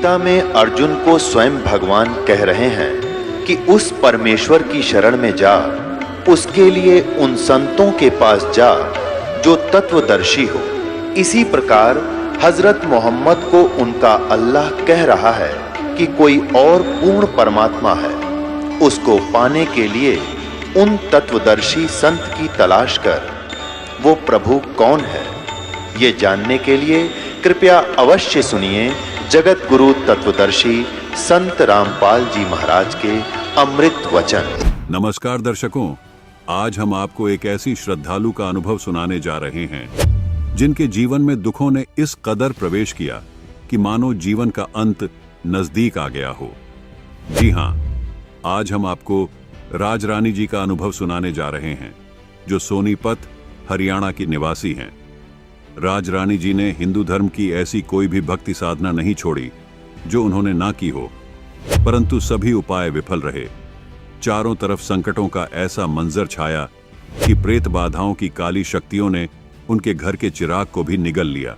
गीता में अर्जुन को स्वयं भगवान कह रहे हैं कि उस परमेश्वर की शरण में जा, उसके लिए उन संतों के पास जा जो तत्वदर्शी हो। इसी प्रकार हजरत मोहम्मद को उनका अल्लाह कह रहा है कि कोई और पूर्ण परमात्मा है, उसको पाने के लिए उन तत्वदर्शी संत की तलाश कर। वो प्रभु कौन है, ये जानने के लिए कृपया अवश्य सुनिए जगत गुरु तत्वदर्शी संत रामपाल जी महाराज के अमृत वचन। नमस्कार दर्शकों, आज हम आपको एक ऐसी श्रद्धालु का अनुभव सुनाने जा रहे हैं जिनके जीवन में दुखों ने इस कदर प्रवेश किया कि मानो जीवन का अंत नजदीक आ गया हो। जी हां, आज हम आपको राज रानी जी का अनुभव सुनाने जा रहे हैं जो सोनीपत हरियाणा की निवासी हैं। राज रानी जी ने हिंदू धर्म की ऐसी कोई भी भक्ति साधना नहीं छोड़ी जो उन्होंने ना की हो, परंतु सभी उपाय विफल रहे। चारों तरफ संकटों का ऐसा मंजर छाया कि प्रेत बाधाओं की काली शक्तियों ने उनके घर के चिराग को भी निगल लिया।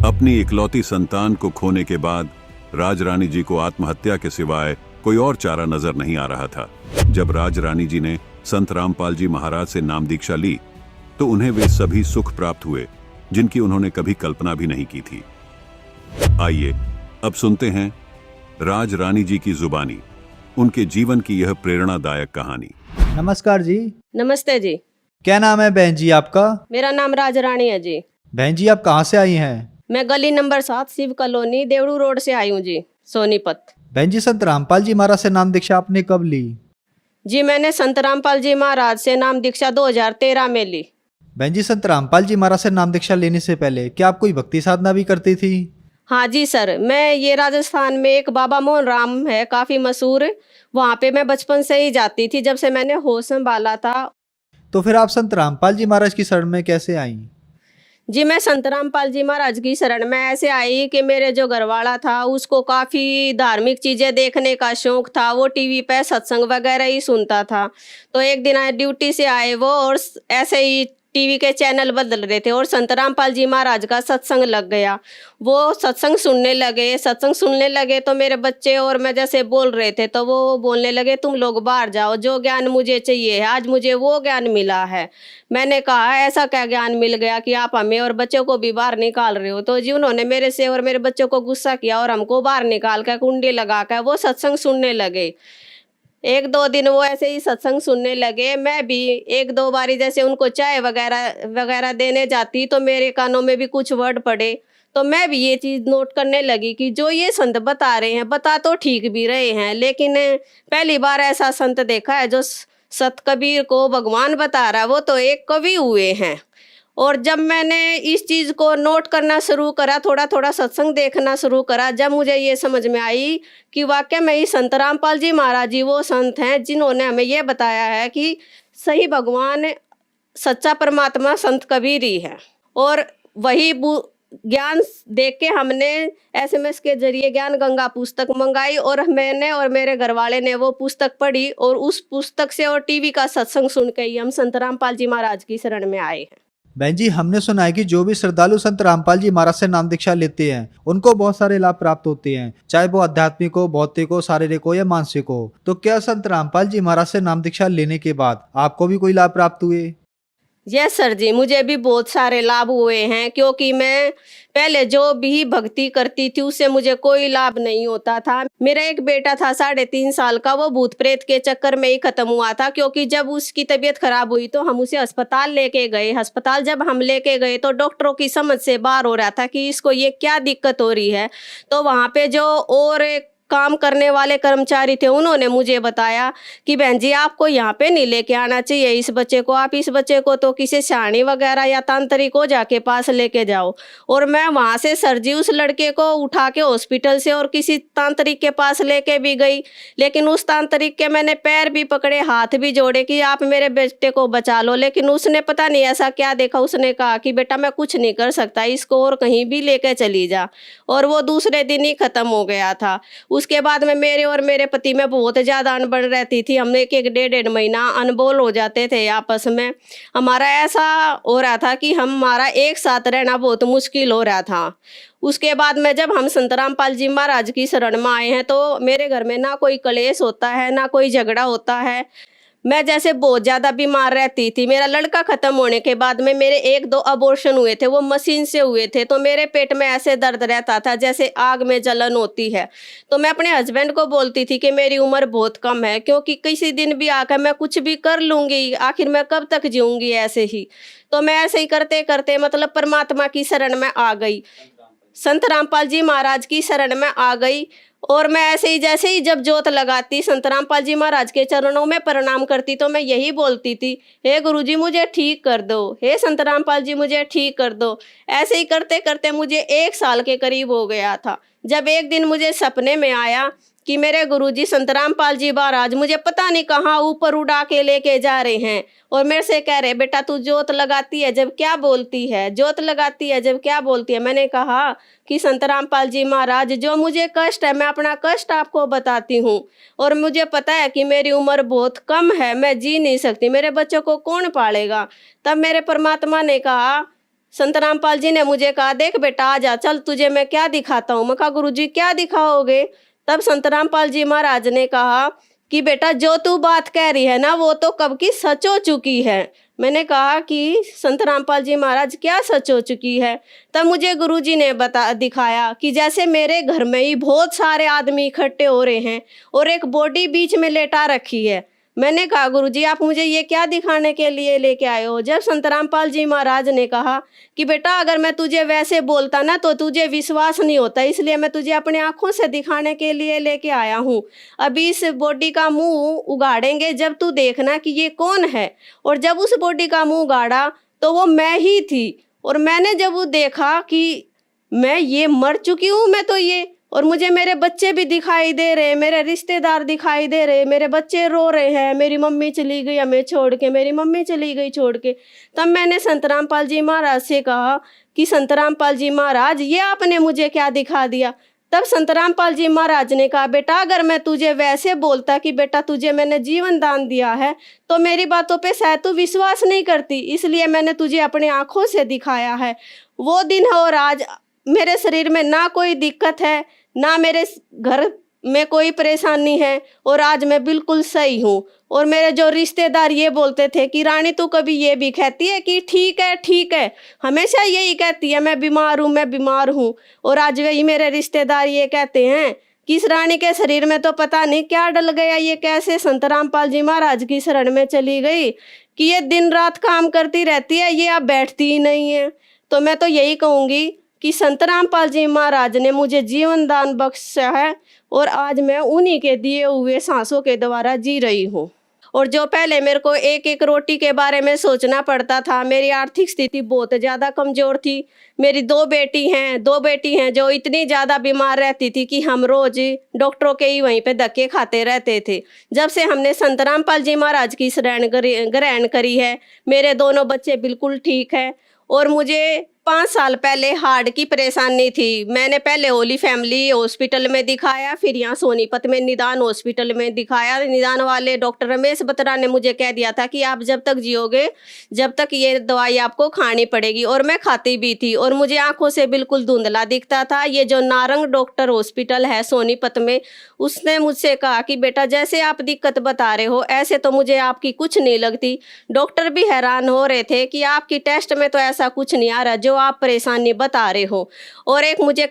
अपनी इकलौती संतान को खोने के बाद राज रानी जी को आत्महत्या के सिवाय कोई और चारा नजर नहीं आ रहा था। जब राज रानी जी ने संत रामपाल जी महाराज से नाम दीक्षा ली तो उन्हें वे सभी सुख प्राप्त हुए जिनकी उन्होंने कभी कल्पना भी नहीं की थी। आइए अब सुनते हैं राज रानी जी की जुबानी उनके जीवन की यह प्रेरणादायक कहानी। नमस्कार जी। नमस्ते जी। क्या नाम है बहन जी आपका? मेरा नाम राज रानी है जी। बहन जी आप कहाँ से आई हैं? मैं गली नंबर 7 शिव कॉलोनी देवड़ू रोड से आई हूँ जी, सोनीपत। बहन जी संत रामपाल जी महाराज से नाम दीक्षा आपने कब ली? जी मैंने संत रामपाल जी महाराज से नाम दीक्षा 2013 में ली। बहन जी संत रामपाल जी महाराज से नाम दीक्षा लेने से पहले क्या आप कोई भक्ति साधना भी करती थी? हाँ जी सर, मैं ये राजस्थान में एक बाबा मोहन राम है, काफी मशहूर, वहाँ पे मैं बचपन से ही जाती थी जब से मैंने होश संभाला था। तो फिर आप संत रामपाल जी महाराज की शरण में कैसे आई? जी मैं संत रामपाल जी महाराज की शरण में ऐसे आई कि मेरे जो घरवाला था उसको काफ़ी धार्मिक चीज़ें देखने का शौक था। वो टीवी पे सत्संग वगैरह ही सुनता था। तो एक दिन ड्यूटी से आए वो और ऐसे ही टीवी के चैनल बदल रहे थे और संत रामपाल जी महाराज का सत्संग लग गया। वो सत्संग सुनने लगे तो मेरे बच्चे और मैं जैसे बोल रहे थे तो वो बोलने लगे तुम लोग बाहर जाओ, जो ज्ञान मुझे चाहिए है आज मुझे वो ज्ञान मिला है। मैंने कहा ऐसा क्या ज्ञान मिल गया कि आप हमें और बच्चों को भी बाहर निकाल रहे हो? तो जी उन्होंने मेरे से और मेरे बच्चों को गुस्सा किया और हमको बाहर निकाल कर कुंडी लगा कर वो सत्संग सुनने लगे। 1-2 दिन वो ऐसे ही सत्संग सुनने लगे। मैं भी 1-2 बारी जैसे उनको चाय वगैरह देने जाती तो मेरे कानों में भी कुछ वर्ड पड़े। तो मैं भी ये चीज़ नोट करने लगी कि जो ये संत बता रहे हैं, बता तो ठीक भी रहे हैं, लेकिन पहली बार ऐसा संत देखा है जो सत कबीर को भगवान बता रहा है, वो तो एक कवि हुए हैं। और जब मैंने इस चीज़ को नोट करना शुरू करा, थोड़ा थोड़ा सत्संग देखना शुरू करा, जब मुझे ये समझ में आई कि वाकई में ही संत रामपाल जी महाराज जी वो संत हैं जिन्होंने हमें ये बताया है कि सही भगवान सच्चा परमात्मा संत कबीर ही है। और वही ज्ञान देख के हमने SMS के जरिए ज्ञान गंगा पुस्तक मंगाई और मैंने और मेरे घरवाले ने वो पुस्तक पढ़ी और उस पुस्तक से और टीवी का सत्संग सुन के ही हम संत रामपाल जी महाराज की शरण में आए हैं। बहन जी हमने सुना है कि जो भी श्रद्धालु संत रामपाल जी महाराज से नाम दीक्षा लेते हैं उनको बहुत सारे लाभ प्राप्त होते हैं, चाहे वो आध्यात्मिक हो, भौतिक हो, शारीरिक हो या मानसिक हो। तो क्या संत रामपाल जी महाराज से नाम दीक्षा लेने के बाद आपको भी कोई लाभ प्राप्त हुए? यस सर जी, मुझे भी बहुत सारे लाभ हुए हैं, क्योंकि मैं पहले जो भी भक्ति करती थी उससे मुझे कोई लाभ नहीं होता था। मेरा एक बेटा था 3.5 साल का, वो भूत प्रेत के चक्कर में ही खत्म हुआ था, क्योंकि जब उसकी तबीयत खराब हुई तो हम उसे अस्पताल लेके गए। अस्पताल जब हम लेके गए तो डॉक्टरों की समझ से बाहर हो रहा था कि इसको ये क्या दिक्कत हो रही है। तो वहाँ पे जो और काम करने वाले कर्मचारी थे उन्होंने मुझे बताया कि बहन जी आपको यहाँ पे नहीं लेके आना चाहिए इस बच्चे को, आप इस बच्चे को तो किसी सियाणी वगैरह या तांत्रिक को जाके पास लेके जाओ। और मैं वहाँ से सर जी उस लड़के को उठा के हॉस्पिटल से और किसी तांत्रिक के पास लेके भी गई, लेकिन उस तांत्रिक के मैंने पैर भी पकड़े, हाथ भी जोड़े कि आप मेरे बेटे को बचा लो, लेकिन उसने पता नहीं ऐसा क्या देखा, उसने कहा कि बेटा मैं कुछ नहीं कर सकता, इसको और कहीं भी लेके चली जा। और वो दूसरे दिन ही खत्म हो गया था। उसके बाद में मेरे और मेरे पति में बहुत ज़्यादा अनबन रहती थी। हम 1-1 महीना अनबोल हो जाते थे आपस में। हमारा ऐसा हो रहा था कि हमारा एक साथ रहना बहुत मुश्किल हो रहा था। उसके बाद में जब हम संत रामपाल जी महाराज की शरण में आए हैं तो मेरे घर में ना कोई कलेश होता है, ना कोई झगड़ा होता है। मैं जैसे बहुत ज़्यादा बीमार रहती थी। मेरा लड़का ख़त्म होने के बाद में मेरे 1-2 अबॉर्शन हुए थे, वो मशीन से हुए थे, तो मेरे पेट में ऐसे दर्द रहता था जैसे आग में जलन होती है। तो मैं अपने हस्बैंड को बोलती थी कि मेरी उम्र बहुत कम है, क्योंकि किसी दिन भी आकर मैं कुछ भी कर लूँगी, आखिर मैं कब तक जीऊँगी ऐसे ही। तो मैं ऐसे ही करते करते मतलब परमात्मा की शरण में आ गई, संत रामपाल जी महाराज की शरण में आ गई। और मैं ऐसे ही जैसे ही जब जोत लगाती, संत रामपाल जी महाराज के चरणों में प्रणाम करती, तो मैं यही बोलती थी, हे गुरुजी मुझे ठीक कर दो, हे संत रामपाल जी मुझे ठीक कर दो। ऐसे ही करते करते मुझे 1 साल के करीब हो गया था, जब एक दिन मुझे सपने में आया कि मेरे गुरुजी संत रामपाल जी महाराज मुझे पता नहीं कहाँ ऊपर उड़ा के लेके जा रहे हैं और मेरे से कह रहे, बेटा तू जोत लगाती है जब क्या बोलती है, जोत लगाती है जब क्या बोलती है। मैंने कहा कि संत रामपाल जी महाराज जो मुझे कष्ट है मैं अपना कष्ट आपको बताती हूँ, और मुझे पता है कि मेरी उम्र बहुत कम है, मैं जी नहीं सकती, मेरे बच्चों को कौन पालेगा। तब मेरे परमात्मा ने कहा, संत रामपाल जी ने मुझे कहा, देख बेटा आ जा, चल तुझे मैं क्या दिखाता हूँ। मैं कहा गुरुजी क्या दिखाओगे। तब संत रामपाल जी महाराज ने कहा कि बेटा जो तू बात कह रही है ना वो तो कब की सच हो चुकी है। मैंने कहा कि संत रामपाल जी महाराज क्या सच हो चुकी है। तब मुझे गुरुजी ने दिखाया कि जैसे मेरे घर में ही बहुत सारे आदमी इकट्ठे हो रहे हैं और एक बॉडी बीच में लेटा रखी है। मैंने कहा गुरुजी आप मुझे ये क्या दिखाने के लिए लेके आए हो। जब संत रामपाल जी महाराज ने कहा कि बेटा अगर मैं तुझे वैसे बोलता ना तो तुझे विश्वास नहीं होता, इसलिए मैं तुझे अपने आंखों से दिखाने के लिए लेके आया हूँ। अभी इस बॉडी का मुंह उगाड़ेंगे, जब तू देखना कि ये कौन है। और जब उस बॉडी का मुंह उगाड़ा तो वो मैं ही थी। और मैंने जब वो देखा कि मैं ये मर चुकी हूँ, मैं तो ये, और मुझे मेरे बच्चे भी दिखाई दे रहे, मेरे रिश्तेदार दिखाई दे रहे, मेरे बच्चे रो रहे हैं, मेरी मम्मी चली गई हमें छोड़ के, मेरी मम्मी चली गई छोड़ के। तब मैंने संत रामपाल जी महाराज से कहा कि संत रामपाल जी महाराज ये आपने मुझे क्या दिखा दिया। तब संत रामपाल जी महाराज ने कहा, बेटा अगर मैं तुझे वैसे बोलता कि बेटा तुझे मैंने जीवन दान दिया है तो मेरी बातों पे शायद तू विश्वास नहीं करती, इसलिए मैंने तुझे अपने आंखों से दिखाया है। वो दिन है और आज मेरे शरीर में ना कोई दिक्कत है, ना मेरे घर में कोई परेशानी है, और आज मैं बिल्कुल सही हूँ। और मेरे जो रिश्तेदार ये बोलते थे कि रानी तू कभी ये भी कहती है कि ठीक है ठीक है, हमेशा यही कहती है मैं बीमार हूँ मैं बीमार हूँ। और आज वही मेरे रिश्तेदार ये कहते हैं कि इस रानी के शरीर में तो पता नहीं क्या डल गया, ये कैसे संत रामपाल जी महाराज की शरण में चली गई कि ये दिन रात काम करती रहती है, ये अब बैठती ही नहीं है। तो मैं तो यही कहूँगी कि संत रामपाल जी महाराज ने मुझे जीवन दान बख्शा है और आज मैं उन्हीं के दिए हुए सांसों के द्वारा जी रही हूँ। और जो पहले मेरे को एक एक रोटी के बारे में सोचना पड़ता था, मेरी आर्थिक स्थिति बहुत ज़्यादा कमज़ोर थी। मेरी 2 बेटी हैं जो इतनी ज़्यादा बीमार रहती थी कि हम रोज़ डॉक्टरों के ही वहीं पे धक्के खाते रहते थे। जब से हमने संत रामपाल जी महाराज की शरण ग्रहण करी है, मेरे दोनों बच्चे बिल्कुल ठीक हैं। और मुझे 5 साल पहले हार्ट की परेशानी थी। मैंने पहले होली फैमिली हॉस्पिटल में दिखाया, फिर यहाँ सोनीपत में निदान हॉस्पिटल में दिखाया। निदान वाले डॉक्टर रमेश बत्रा ने मुझे कह दिया था कि आप जब तक जियोगे जब तक ये दवाई आपको खानी पड़ेगी, और मैं खाती भी थी। और मुझे आंखों से बिल्कुल धुंधला दिखता था। ये जो नारंग डॉक्टर हॉस्पिटल है सोनीपत में, उसने मुझसे कहा कि बेटा जैसे आप दिक्कत बता रहे हो ऐसे तो मुझे आपकी कुछ नहीं लगती। डॉक्टर भी हैरान हो रहे थे कि आपकी टेस्ट में तो ऐसा कुछ नहीं आ रहा जो आप परेशानी बता रहे हो। और एक मुझे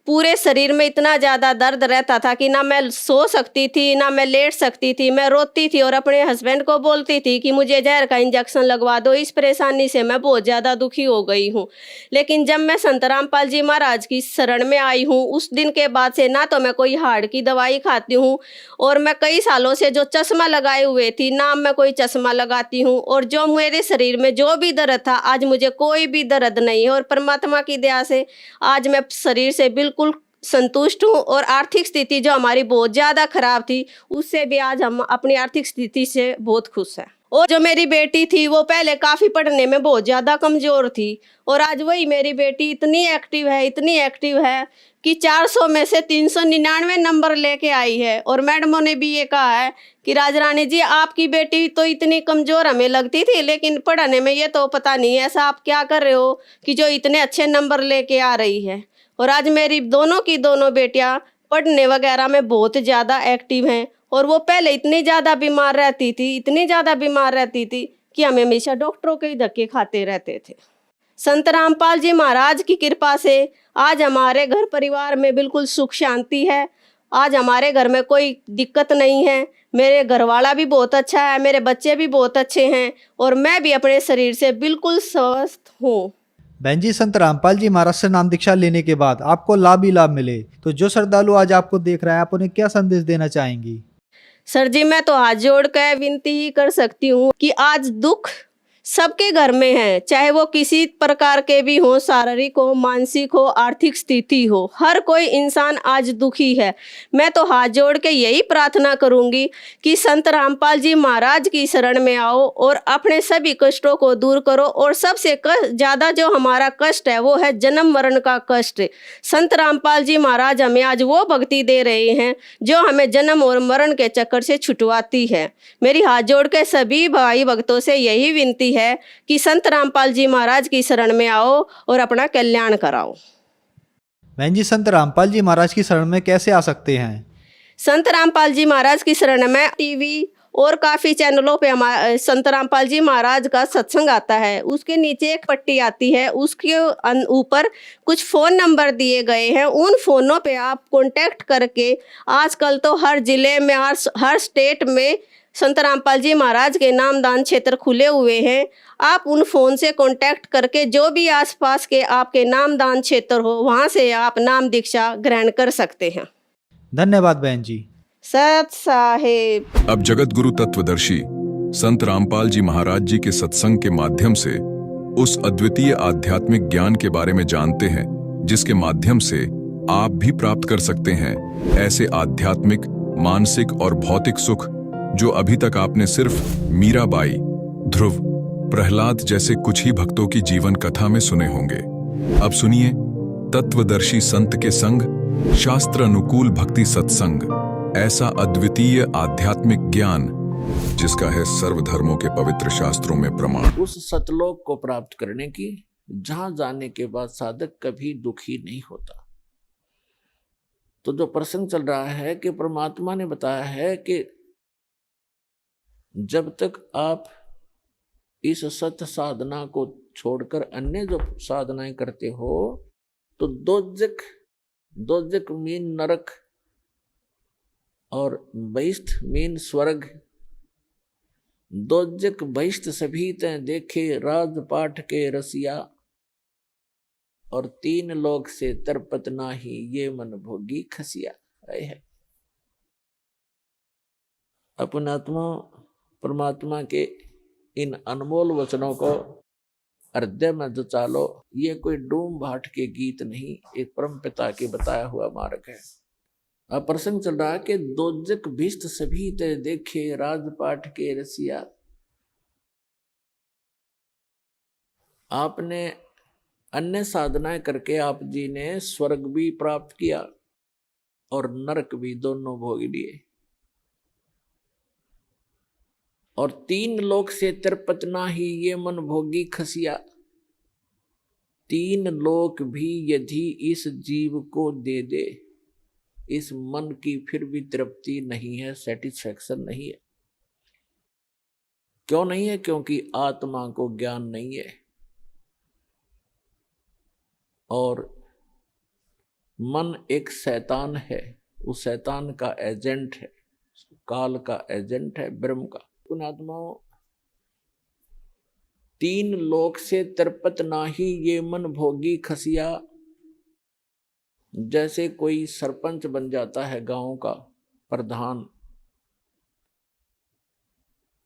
पूरे शरीर में इतना ज़्यादा दर्द रहता था कि ना मैं सो सकती थी ना मैं लेट सकती थी, मैं रोती थी और अपने हस्बैंड को बोलती थी कि मुझे जहर का इंजेक्शन लगवा दो, इस परेशानी से मैं बहुत ज़्यादा दुखी हो गई हूँ। लेकिन जब मैं संत रामपाल जी महाराज की शरण में आई हूँ उस दिन के बाद से ना तो मैं कोई हार्ट की दवाई खाती हूँ, और मैं कई सालों से जो चश्मा लगाए हुए थी ना मैं कोई चश्मा लगाती हूँ। और जो मेरे शरीर में जो भी दर्द था आज मुझे कोई भी दर्द नहीं है, और परमात्मा की दया से आज मैं शरीर से बिल्कुल संतुष्ट हूँ। और आर्थिक स्थिति जो हमारी बहुत ज़्यादा खराब थी उससे भी आज हम अपनी आर्थिक स्थिति से बहुत खुश हैं। और जो मेरी बेटी थी वो पहले काफ़ी पढ़ने में बहुत ज़्यादा कमज़ोर थी, और आज वही मेरी बेटी इतनी एक्टिव है कि 400 में से 399 नंबर लेके आई है। और मैडमों ने भी ये कहा है कि राजरानी जी आपकी बेटी तो इतनी कमज़ोर हमें लगती थी, लेकिन पढ़ने में ये तो पता नहीं ऐसा आप क्या कर रहे हो कि जो इतने अच्छे नंबर लेके आ रही है। और आज मेरी दोनों की दोनों बेटियां पढ़ने वगैरह में बहुत ज़्यादा एक्टिव हैं। और वो पहले इतनी ज़्यादा बीमार रहती थी, इतनी ज़्यादा बीमार रहती थी कि हम हमेशा डॉक्टरों के ही धक्के खाते रहते थे। संत रामपाल जी महाराज की कृपा से आज हमारे घर परिवार में बिल्कुल सुख शांति है। आज हमारे घर में कोई दिक्कत नहीं है। मेरे घरवाला भी बहुत अच्छा है, मेरे बच्चे भी बहुत अच्छे हैं और मैं भी अपने शरीर से बिल्कुल स्वस्थ हूँ। बहन जी, संत रामपाल जी महाराज से नाम दीक्षा लेने के बाद आपको लाभ ही लाभ मिले, तो जो श्रद्धालु आज आपको देख रहा है, आप उन्हें क्या संदेश देना चाहेंगी? सर जी, मैं तो हाथ जोड़ कर विनती ही कर सकती हूँ कि आज दुख सबके घर में है, चाहे वो किसी प्रकार के भी हो, शारीरिक हो, मानसिक हो, आर्थिक स्थिति हो, हर कोई इंसान आज दुखी है। मैं तो हाथ जोड़ के यही प्रार्थना करूंगी कि संत रामपाल जी महाराज की शरण में आओ और अपने सभी कष्टों को दूर करो। और सबसे ज़्यादा जो हमारा कष्ट है वो है जन्म मरण का कष्ट। संत रामपाल जी महाराज हमें आज वो भक्ति दे रहे हैं जो हमें जन्म और मरण के चक्कर से छुटवाती है। मेरी हाथ जोड़ के सभी भाई भक्तों से यही विनती है कि संत रामपाल जी महाराज की शरण में आओ और अपना कल्याण कराओ। बहन जी, संत रामपाल जी महाराज की शरण में कैसे आ सकते हैं? संत रामपाल जी महाराज की शरण में टीवी और काफ़ी चैनलों पे हमारे संत रामपाल जी महाराज का सत्संग आता है। उसके नीचे एक पट्टी आती है, उसके ऊपर कुछ फ़ोन नंबर दिए गए हैं। उन फ़ोनों पे आप कॉन्टैक्ट करके, आजकल तो हर ज़िले में, हर स्टेट में संत रामपाल जी महाराज के नामदान क्षेत्र खुले हुए हैं। आप उन फ़ोन से कांटेक्ट करके जो भी आसपास के आपके नामदान क्षेत्र हो, वहाँ से आप नाम दीक्षा ग्रहण कर सकते हैं। धन्यवाद बहन जी। सत साहेब। अब जगत गुरु तत्वदर्शी संत रामपाल जी महाराज जी के सत्संग के माध्यम से उस अद्वितीय आध्यात्मिक ज्ञान के बारे में जानते हैं जिसके माध्यम से आप भी प्राप्त कर सकते हैं ऐसे आध्यात्मिक, मानसिक और भौतिक सुख जो अभी तक आपने सिर्फ मीराबाई, ध्रुव, प्रहलाद जैसे कुछ ही भक्तों की जीवन कथा में सुने होंगे। अब सुनिए तत्वदर्शी संत के संग शास्त्र अनुकूल भक्ति सत्संग, ऐसा अद्वितीय आध्यात्मिक ज्ञान जिसका है सर्वधर्मों के पवित्र शास्त्रों में प्रमाण। उस सतलोक को प्राप्त करने की, जहां जाने के बाद साधक कभी दुखी नहीं होता। तो जो प्रसंग चल रहा है कि परमात्मा ने बताया है कि जब तक आप इस सत साधना को छोड़कर अन्य जो साधनाएं करते हो तो दोजक मीन नरक और बहिष्ठ मीन स्वर्ग। दोजक बहिष्ठ सभी तैं देखे राजपाट के रसिया, और 3 लोक से तरपत नाही ये मन भोगी खसिया। है अपनात्मा परमात्मा के इन अनमोल वचनों को हृदय में जचा लो। ये कोई डूम भाट के गीत नहीं, एक परम पिता के बताया हुआ मार्ग है। अब प्रसंग चल रहा है कि दोजक भिष्ट सभी ते देखे राजपाट के रसिया। आपने अन्य साधनाएं करके आप जी ने स्वर्ग भी प्राप्त किया और नरक भी, दोनों भोग लिए। और 3 लोक से तरपत नाही ये मन भोगी खसिया। 3 लोक भी यदि इस जीव को दे दे, इस मन की फिर भी तृप्ति नहीं है, सेटिस्फैक्शन नहीं है। क्यों नहीं है? क्योंकि आत्मा को ज्ञान नहीं है और मन एक शैतान है, उस शैतान का एजेंट है, काल का एजेंट है, ब्रह्म का। आत्माओं 3 लोक से तरपत नाही ये मन भोगी खसिया। जैसे कोई सरपंच बन जाता है गांव का प्रधान,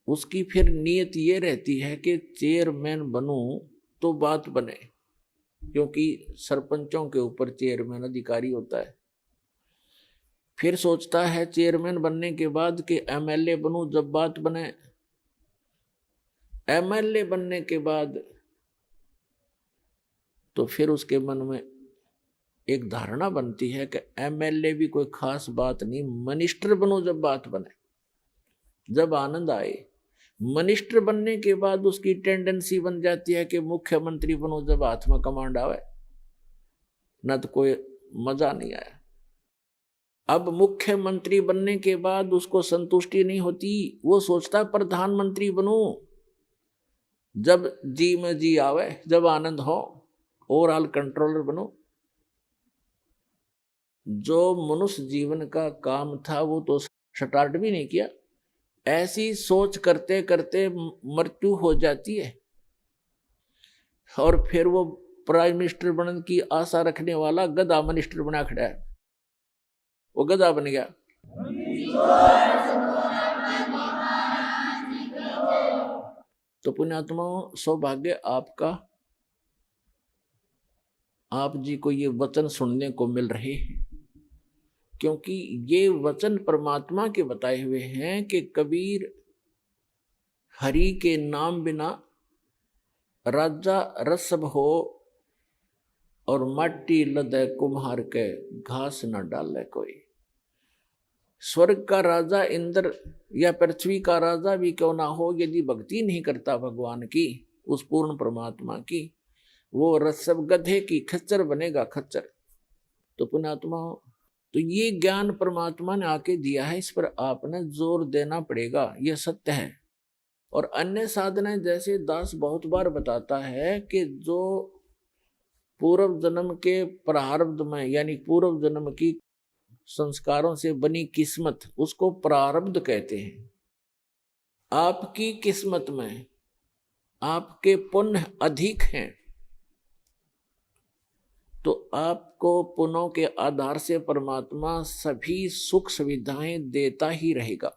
उसकी फिर नीयत ये रहती है कि चेयरमैन बनूं तो बात बने, क्योंकि सरपंचों के ऊपर चेयरमैन अधिकारी होता है। फिर सोचता है चेयरमैन बनने के बाद कि एमएलए बनूं जब बात बने। एमएलए बनने के बाद तो फिर उसके मन में एक धारणा बनती है कि एमएलए भी कोई खास बात नहीं, मिनिस्टर बनूं जब बात बने, जब आनंद आए। मिनिस्टर बनने के बाद उसकी टेंडेंसी बन जाती है कि मुख्यमंत्री बनूं जब हाथ में कमांड आवे। न तो कोई मजा नहीं आया। अब मुख्यमंत्री बनने के बाद उसको संतुष्टि नहीं होती, वो सोचता प्रधानमंत्री बनूं। जब जी में जी आवे, जब आनंद हो, ओवरऑल कंट्रोलर बनो। जो मनुष्य जीवन का काम था वो तो स्टार्ट भी नहीं किया। ऐसी सोच करते करते मृत्यु हो जाती है, और फिर वो प्राइम मिनिस्टर बनने की आशा रखने वाला गधा मिनिस्टर बना खड़ा है, वो गधा बन गया। तो पुण्यात्माओं, सौभाग्य आपका, आप जी को ये वचन सुनने को मिल रहे हैं, क्योंकि ये वचन परमात्मा के बताए हुए हैं कि कबीर हरि के नाम बिना राजा रसब हो, और माटी लदे कुम्हार के घास न डाले कोई। स्वर्ग का राजा इंद्र या पृथ्वी का राजा भी क्यों ना हो, यदि भक्ति नहीं करता भगवान की, उस पूर्ण परमात्मा की, वो रसब गधे की खच्चर बनेगा, खच्चर। तो पुण्यात्मा, तो ये ज्ञान परमात्मा ने आके दिया है, इस पर आपने जोर देना पड़ेगा, यह सत्य है। और अन्य साधनाएं, जैसे दास बहुत बार बताता है कि जो पूर्व जन्म के प्रारब्ध में, यानी पूर्व जन्म की संस्कारों से बनी किस्मत, उसको प्रारब्ध कहते हैं। आपकी किस्मत में आपके पुण्य अधिक हैं, तो आपको पुण्यों के आधार से परमात्मा सभी सुख सुविधाएं देता ही रहेगा।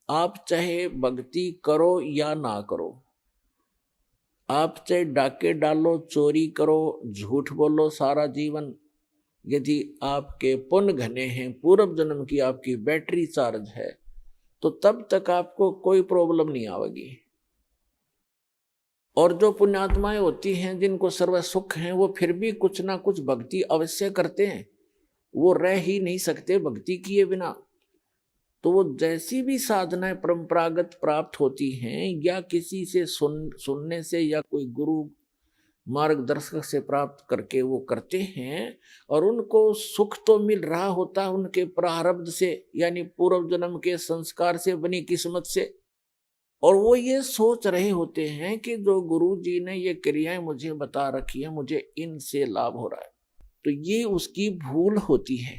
आप चाहे भक्ति करो या ना करो, आप चाहे डाके डालो, चोरी करो, झूठ बोलो सारा जीवन, यदि आपके पुण्य घने हैं, पूर्व जन्म की आपकी बैटरी चार्ज है, तो तब तक आपको कोई प्रॉब्लम नहीं आएगी। और जो पुण्यात्माएं होती हैं, जिनको सर्व सुख हैं, वो फिर भी कुछ ना कुछ भक्ति अवश्य करते हैं, वो रह ही नहीं सकते भक्ति किए बिना। तो वो जैसी भी साधनाएं परंपरागत प्राप्त होती हैं, या किसी से सुनने से, या कोई गुरु मार्गदर्शक से प्राप्त करके वो करते हैं, और उनको सुख तो मिल रहा होता है उनके प्रारब्ध से, यानी पूर्व जन्म के संस्कार से बनी किस्मत से। और वो ये सोच रहे होते हैं कि जो गुरु जी ने ये क्रियाएं मुझे बता रखी है, मुझे इनसे लाभ हो रहा है। तो ये उसकी भूल होती है।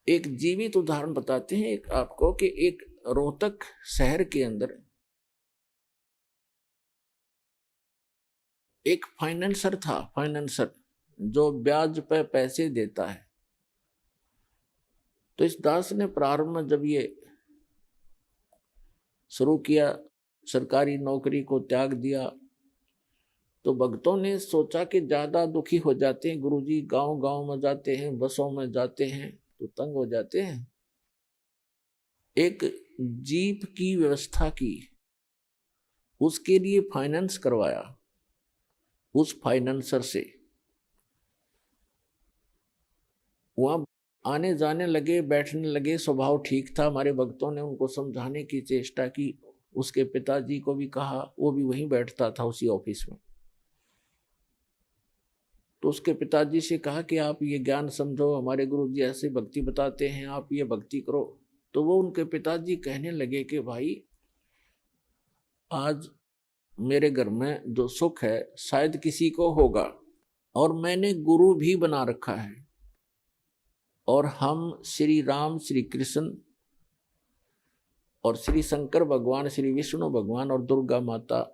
एक जीवित उदाहरण बताते हैं एक आपको, कि एक रोहतक शहर के अंदर एक फाइनेंसर था, फाइनेंसर जो ब्याज पे पैसे देता है। तो इस दास ने प्रारंभ में जब ये शुरू किया, सरकारी नौकरी को त्याग दिया, तो भक्तों ने सोचा कि ज्यादा दुखी हो जाते हैं गुरुजी, गांव गांव में जाते हैं, बसों में जाते हैं तो तंग हो जाते हैं। एक जीप की व्यवस्था की, उसके लिए फाइनेंस करवाया उस फाइनेंसर से। वहां आने जाने लगे, बैठने लगे, स्वभाव ठीक था। हमारे भक्तों ने उनको समझाने की चेष्टा की, उसके पिताजी को भी कहा, वो भी वहीं बैठता था उसी ऑफिस में। तो उसके पिताजी से कहा कि आप ये ज्ञान समझो, हमारे गुरु जी ऐसे भक्ति बताते हैं, आप ये भक्ति करो। तो वो उनके पिताजी कहने लगे कि भाई, आज मेरे घर में जो सुख है शायद किसी को होगा, और मैंने गुरु भी बना रखा है, और हम श्री राम, श्री कृष्ण और श्री शंकर भगवान, श्री विष्णु भगवान और दुर्गा माता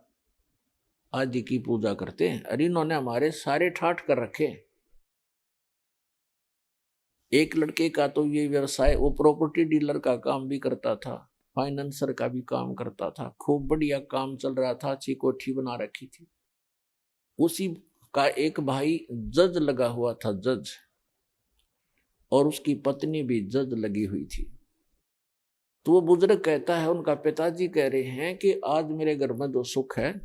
आदि की पूजा करते हैं। अरे इन्होंने हमारे सारे ठाठ कर रखे। एक लड़के का तो ये व्यवसाय, वो प्रॉपर्टी डीलर का काम भी करता था, फाइनेंसर का भी काम करता था, खूब बढ़िया काम चल रहा था, अच्छी कोठी बना रखी थी। उसी का एक भाई जज लगा हुआ था, जज, और उसकी पत्नी भी जज लगी हुई थी। तो वो बुजुर्ग कहता है, उनका पिताजी कह रहे हैं कि आज मेरे घर में जो सुख है,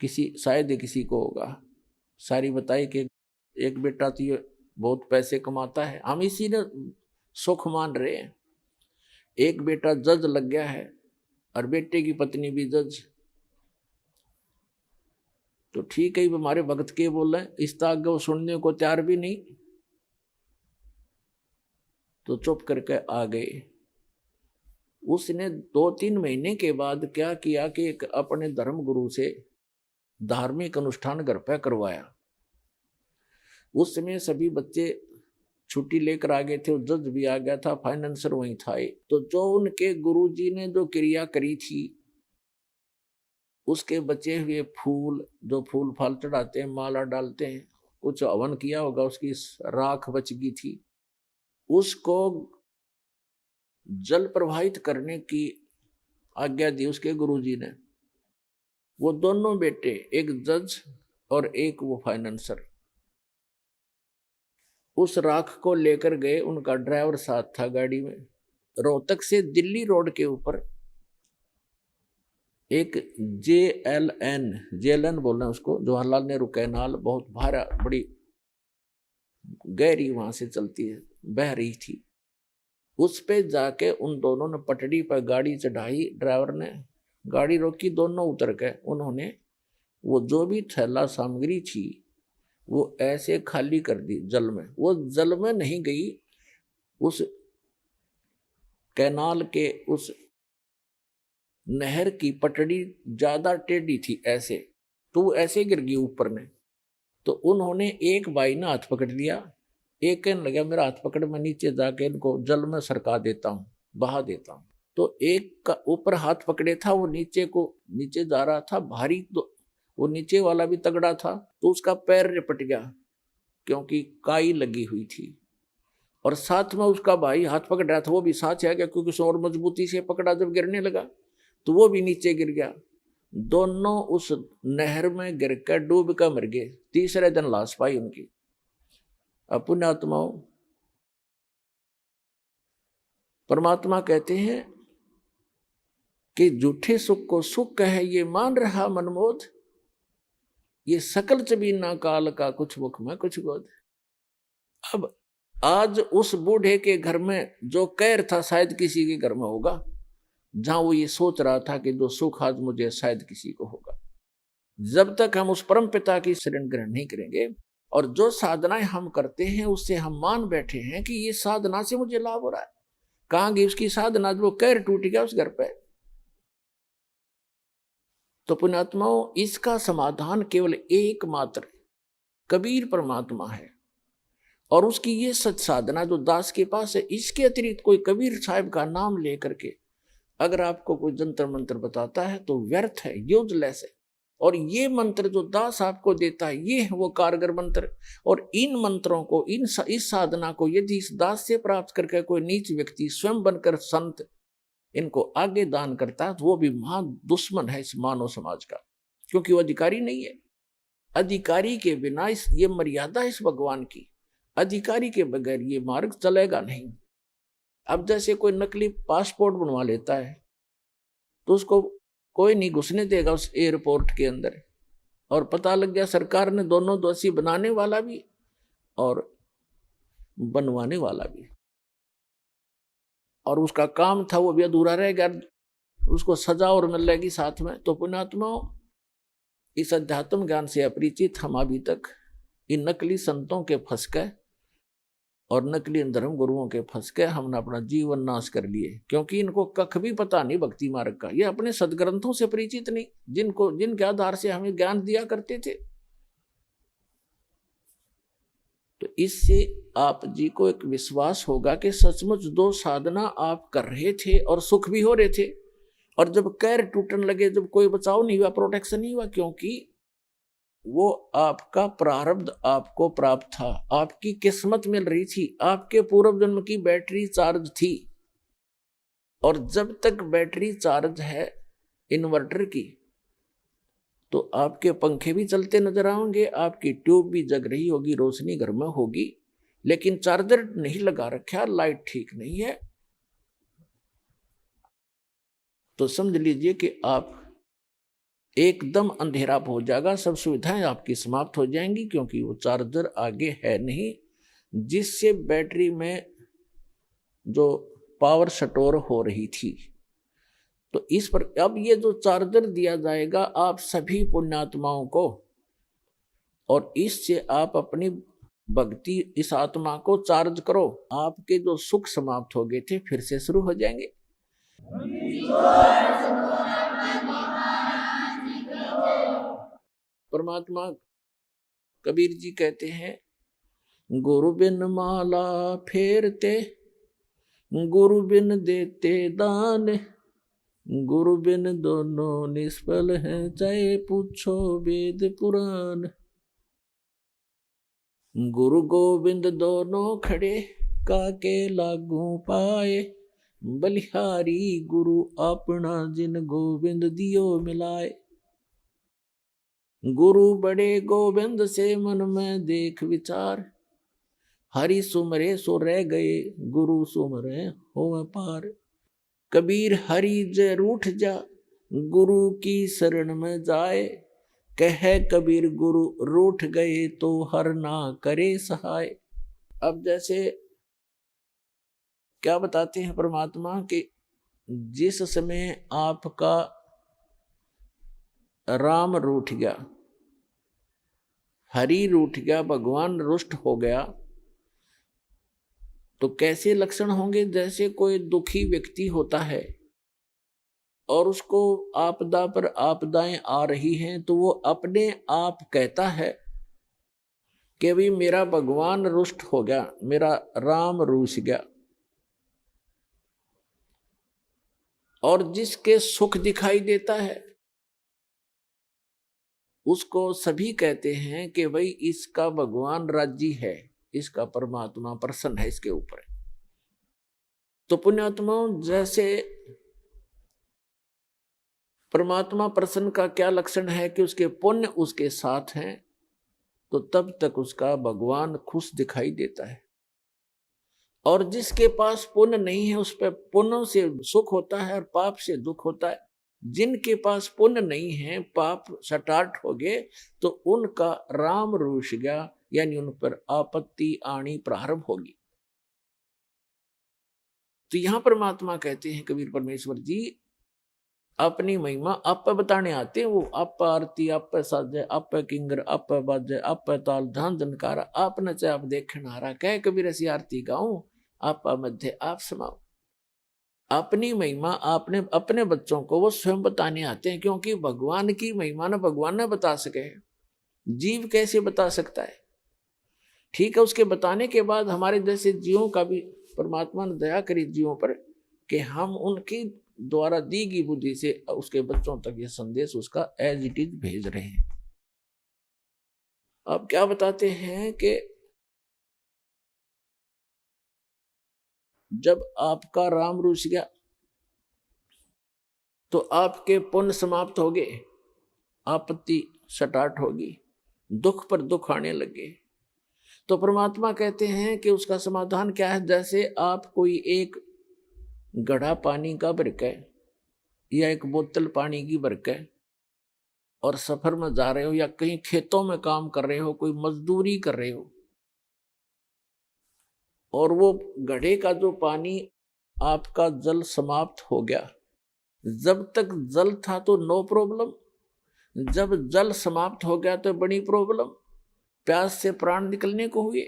शायद किसी को होगा। सारी बताई कि एक बेटा तो ये बहुत पैसे कमाता है, हम इसी ने सुख मान रहे हैं। एक बेटा जज लग गया है, और बेटे की पत्नी भी जज। तो ठीक है, हमारे भक्त के बोले, इस तो आगे वो सुनने को तैयार भी नहीं, तो चुप करके आ गए। उसने 2-3 महीने के बाद क्या किया कि एक अपने धर्म गुरु से धार्मिक अनुष्ठान घर पे करवाया। उस समय सभी बच्चे छुट्टी लेकर आ गए थे, जज भी आ गया था, फाइनेंसर वहीं था। तो जो उनके गुरुजी ने जो क्रिया करी थी, उसके बचे हुए फूल, जो फूल फाल चढ़ाते हैं, माला डालते हैं, कुछ हवन किया होगा, उसकी राख बच गई थी, उसको जल प्रवाहित करने की आज्ञा दी उसके गुरुजी ने। वो दोनों बेटे, एक जज और एक वो फाइनेंसर, उस राख को लेकर गए। उनका ड्राइवर साथ था गाड़ी में। रोहतक से दिल्ली रोड के ऊपर एक जेएलएन बोल रहे हैं उसको, जवाहरलाल नेहरू कैनाल, बहुत भारा, बड़ी गहरी वहां से चलती है, बह रही थी। उस पे जाके उन दोनों ने पटड़ी पर गाड़ी चढ़ाई, ड्राइवर ने गाड़ी रोकी, दोनों उतर गए। उन्होंने वो जो भी थैला सामग्री थी वो ऐसे खाली कर दी जल में। वो जल में नहीं गई, उस कैनाल के उस नहर की पटड़ी ज्यादा टेढ़ी थी ऐसे, तो वो ऐसे गिर गई ऊपर ने। तो उन्होंने, एक भाई ने हाथ पकड़ लिया, एक कहने लगा मेरा हाथ पकड़, मैं नीचे जाके इनको जल में सरका देता हूँ, बहा देता हूँ। तो एक का ऊपर हाथ पकड़े था, वो नीचे जा रहा था भारी, तो वो नीचे वाला भी तगड़ा था, तो उसका पैर रिपट गया क्योंकि काई लगी हुई थी। और साथ में उसका भाई हाथ पकड़ रहा था, वो भी साथ आ गया क्योंकि उसने और मजबूती से पकड़ा। जब गिरने लगा तो वो भी नीचे गिर गया। दोनों उस नहर में गिर कर डूब कर मर गए। तीसरे दिन लाश पाई उनकी। पुण्यात्माओं, परमात्मा कहते हैं कि झूठे सुख को सुख कहे ये मान रहा मनमोद, ये सकल चबीना काल का कुछ मुख में कुछ गोद। अब आज उस बूढ़े के घर में जो कैर था, शायद किसी के घर में होगा, जहां वो ये सोच रहा था कि जो सुख आज मुझे शायद किसी को होगा। जब तक हम उस परम पिता की शरण ग्रहण नहीं करेंगे और जो साधनाएं हम करते हैं उससे हम मान बैठे हैं कि ये साधना से मुझे लाभ हो रहा है, कहां गई उसकी साधना? वो कैर टूट गया उस घर पे। तो पुण्यात्माओं, इसका समाधान केवल एकमात्र कबीर परमात्मा है और उसकी ये सच साधना जो दास के पास है। इसके अतिरिक्त कोई कबीर साहब का नाम लेकर के अगर आपको कोई जंतर मंत्र बताता है तो व्यर्थ है, यूजलेस है। और ये मंत्र जो दास आपको देता है, ये है वो कारगर मंत्र। और इन मंत्रों को, इस साधना को यदि इस दास से प्राप्त करके कोई नीच व्यक्ति स्वयं बनकर संत इनको आगे दान करता है तो वो भी महान दुश्मन है इस मानव समाज का, क्योंकि वो अधिकारी नहीं है। अधिकारी के बिना ये मर्यादा इस भगवान की, अधिकारी के बगैर ये मार्ग चलेगा नहीं। अब जैसे कोई नकली पासपोर्ट बनवा लेता है तो उसको कोई नहीं घुसने देगा उस एयरपोर्ट के अंदर, और पता लग गया सरकार ने दोनों दोषी, बनाने वाला भी और बनवाने वाला भी, और उसका काम था वो भी अधूरा रह गया, उसको सजा और मिल जाएगी साथ में। तो पुण्यात्माओं, इस अध्यात्म ज्ञान से अपरिचित हम अभी तक इन नकली संतों के फंस गए और नकली धर्म गुरुओं के फंस के हमने अपना जीवन नाश कर लिए, क्योंकि इनको कख भी पता नहीं भक्ति मार्ग का। ये अपने सदग्रंथों से परिचित नहीं, जिनके आधार से हमें ज्ञान दिया करते थे। तो इससे आप जी को एक विश्वास होगा कि सचमुच दो साधना आप कर रहे थे और सुख भी हो रहे थे, और जब कैर टूटने लगे, जब कोई बचाव नहीं हुआ, प्रोटेक्शन नहीं हुआ, क्योंकि वो आपका प्रारब्ध आपको प्राप्त था, आपकी किस्मत मिल रही थी, आपके पूर्व जन्म की बैटरी चार्ज थी। और जब तक बैटरी चार्ज है इन्वर्टर की तो आपके पंखे भी चलते नजर आएंगे, आपकी ट्यूब भी जग रही होगी, रोशनी घर में होगी, लेकिन चार्जर नहीं लगा रखा, लाइट ठीक नहीं है, तो समझ लीजिए कि आप एकदम अंधेरा हो जाएगा, सब सुविधाएं आपकी समाप्त हो जाएंगी, क्योंकि वो चार्जर आगे है नहीं जिससे बैटरी में जो पावर स्टोर हो रही थी। तो इस पर अब ये जो चार्जर दिया जाएगा आप सभी पुण्यात्माओं को, और इससे आप अपनी भक्ति, इस आत्मा को चार्ज करो, आपके जो सुख समाप्त हो गए थे फिर से शुरू हो जाएंगे। परमात्मा कबीर जी कहते हैं, गुरु बिन माला फेरते, गुरु बिन देते दान, गुरु बिन दोनों निष्फल हैं, चाहे पूछो वेद पुराण। गुरु गोविंद दोनों खड़े, काके लागू पाए, बलिहारी गुरु अपना, जिन गोविंद दियो मिलाए। गुरु बड़े गोविंद से मन में देख विचार, हरि सुमरे सो रह गए, गुरु सुमरे हो पार। कबीर हरि जय रूठ जा, गुरु की शरण में जाए, कह कबीर गुरु रूठ गए, तो हर ना करे सहाय। अब जैसे क्या बताते हैं परमात्मा कि जिस समय आपका राम रूठ गया, हरि रूठ गया, भगवान रुष्ट हो गया, तो कैसे लक्षण होंगे? जैसे कोई दुखी व्यक्ति होता है और उसको आपदा पर आपदाएं आ रही हैं, तो वो अपने आप कहता है कि अभी मेरा भगवान रुष्ट हो गया, मेरा राम रूठ गया। और जिसके सुख दिखाई देता है उसको सभी कहते हैं कि भाई इसका भगवान राजी है, इसका परमात्मा प्रसन्न है इसके ऊपर। तो पुण्यात्माओं, जैसे परमात्मा प्रसन्न का क्या लक्षण है कि उसके पुण्य उसके साथ हैं, तो तब तक उसका भगवान खुश दिखाई देता है। और जिसके पास पुण्य नहीं है, उस पर पुण्य से सुख होता है और पाप से दुख होता है। जिनके पास पुण्य नहीं है, पाप स्टार्ट हो गए, तो उनका राम रूठ गया, यानी उन पर आपत्ति आनी प्रारंभ होगी। तो यहां परमात्मा कहते हैं, कबीर परमेश्वर जी अपनी महिमा आप बताने आते हैं। वो आप आरती, आप साजे, आप किंगर, आप बाजे, आप ताल ध्यान जनकारा, आप नचे आप देखन हारा, कह कबीर ऐसी आरती गाऊं, आप मध्य आप समाओ। अपनी महिमा आपने अपने बच्चों को वो स्वयं बताने आते हैं, क्योंकि भगवान की महिमा ना भगवान ना बता सके, जीव कैसे बता सकता है? ठीक है, उसके बताने के बाद हमारे जैसे जीवों का भी परमात्मा ने दया करी जीवों पर कि हम उनकी द्वारा दी गई बुद्धि से उसके बच्चों तक ये संदेश उसका एज इट इज भेज रहे हैं। अब क्या बताते हैं कि जब आपका राम रूठ गया तो आपके पुण्य समाप्त हो गए, आपत्ति स्टार्ट होगी, दुख पर दुख आने लगे। तो परमात्मा कहते हैं कि उसका समाधान क्या है? जैसे आप कोई एक घड़ा पानी का भर के या एक बोतल पानी की भर के और सफर में जा रहे हो या कहीं खेतों में काम कर रहे हो, कोई मजदूरी कर रहे हो, और वो घड़े का जो पानी आपका जल समाप्त हो गया। जब तक जल था तो नो प्रॉब्लम, जब जल समाप्त हो गया तो बड़ी प्रॉब्लम, प्यास से प्राण निकलने को हुए।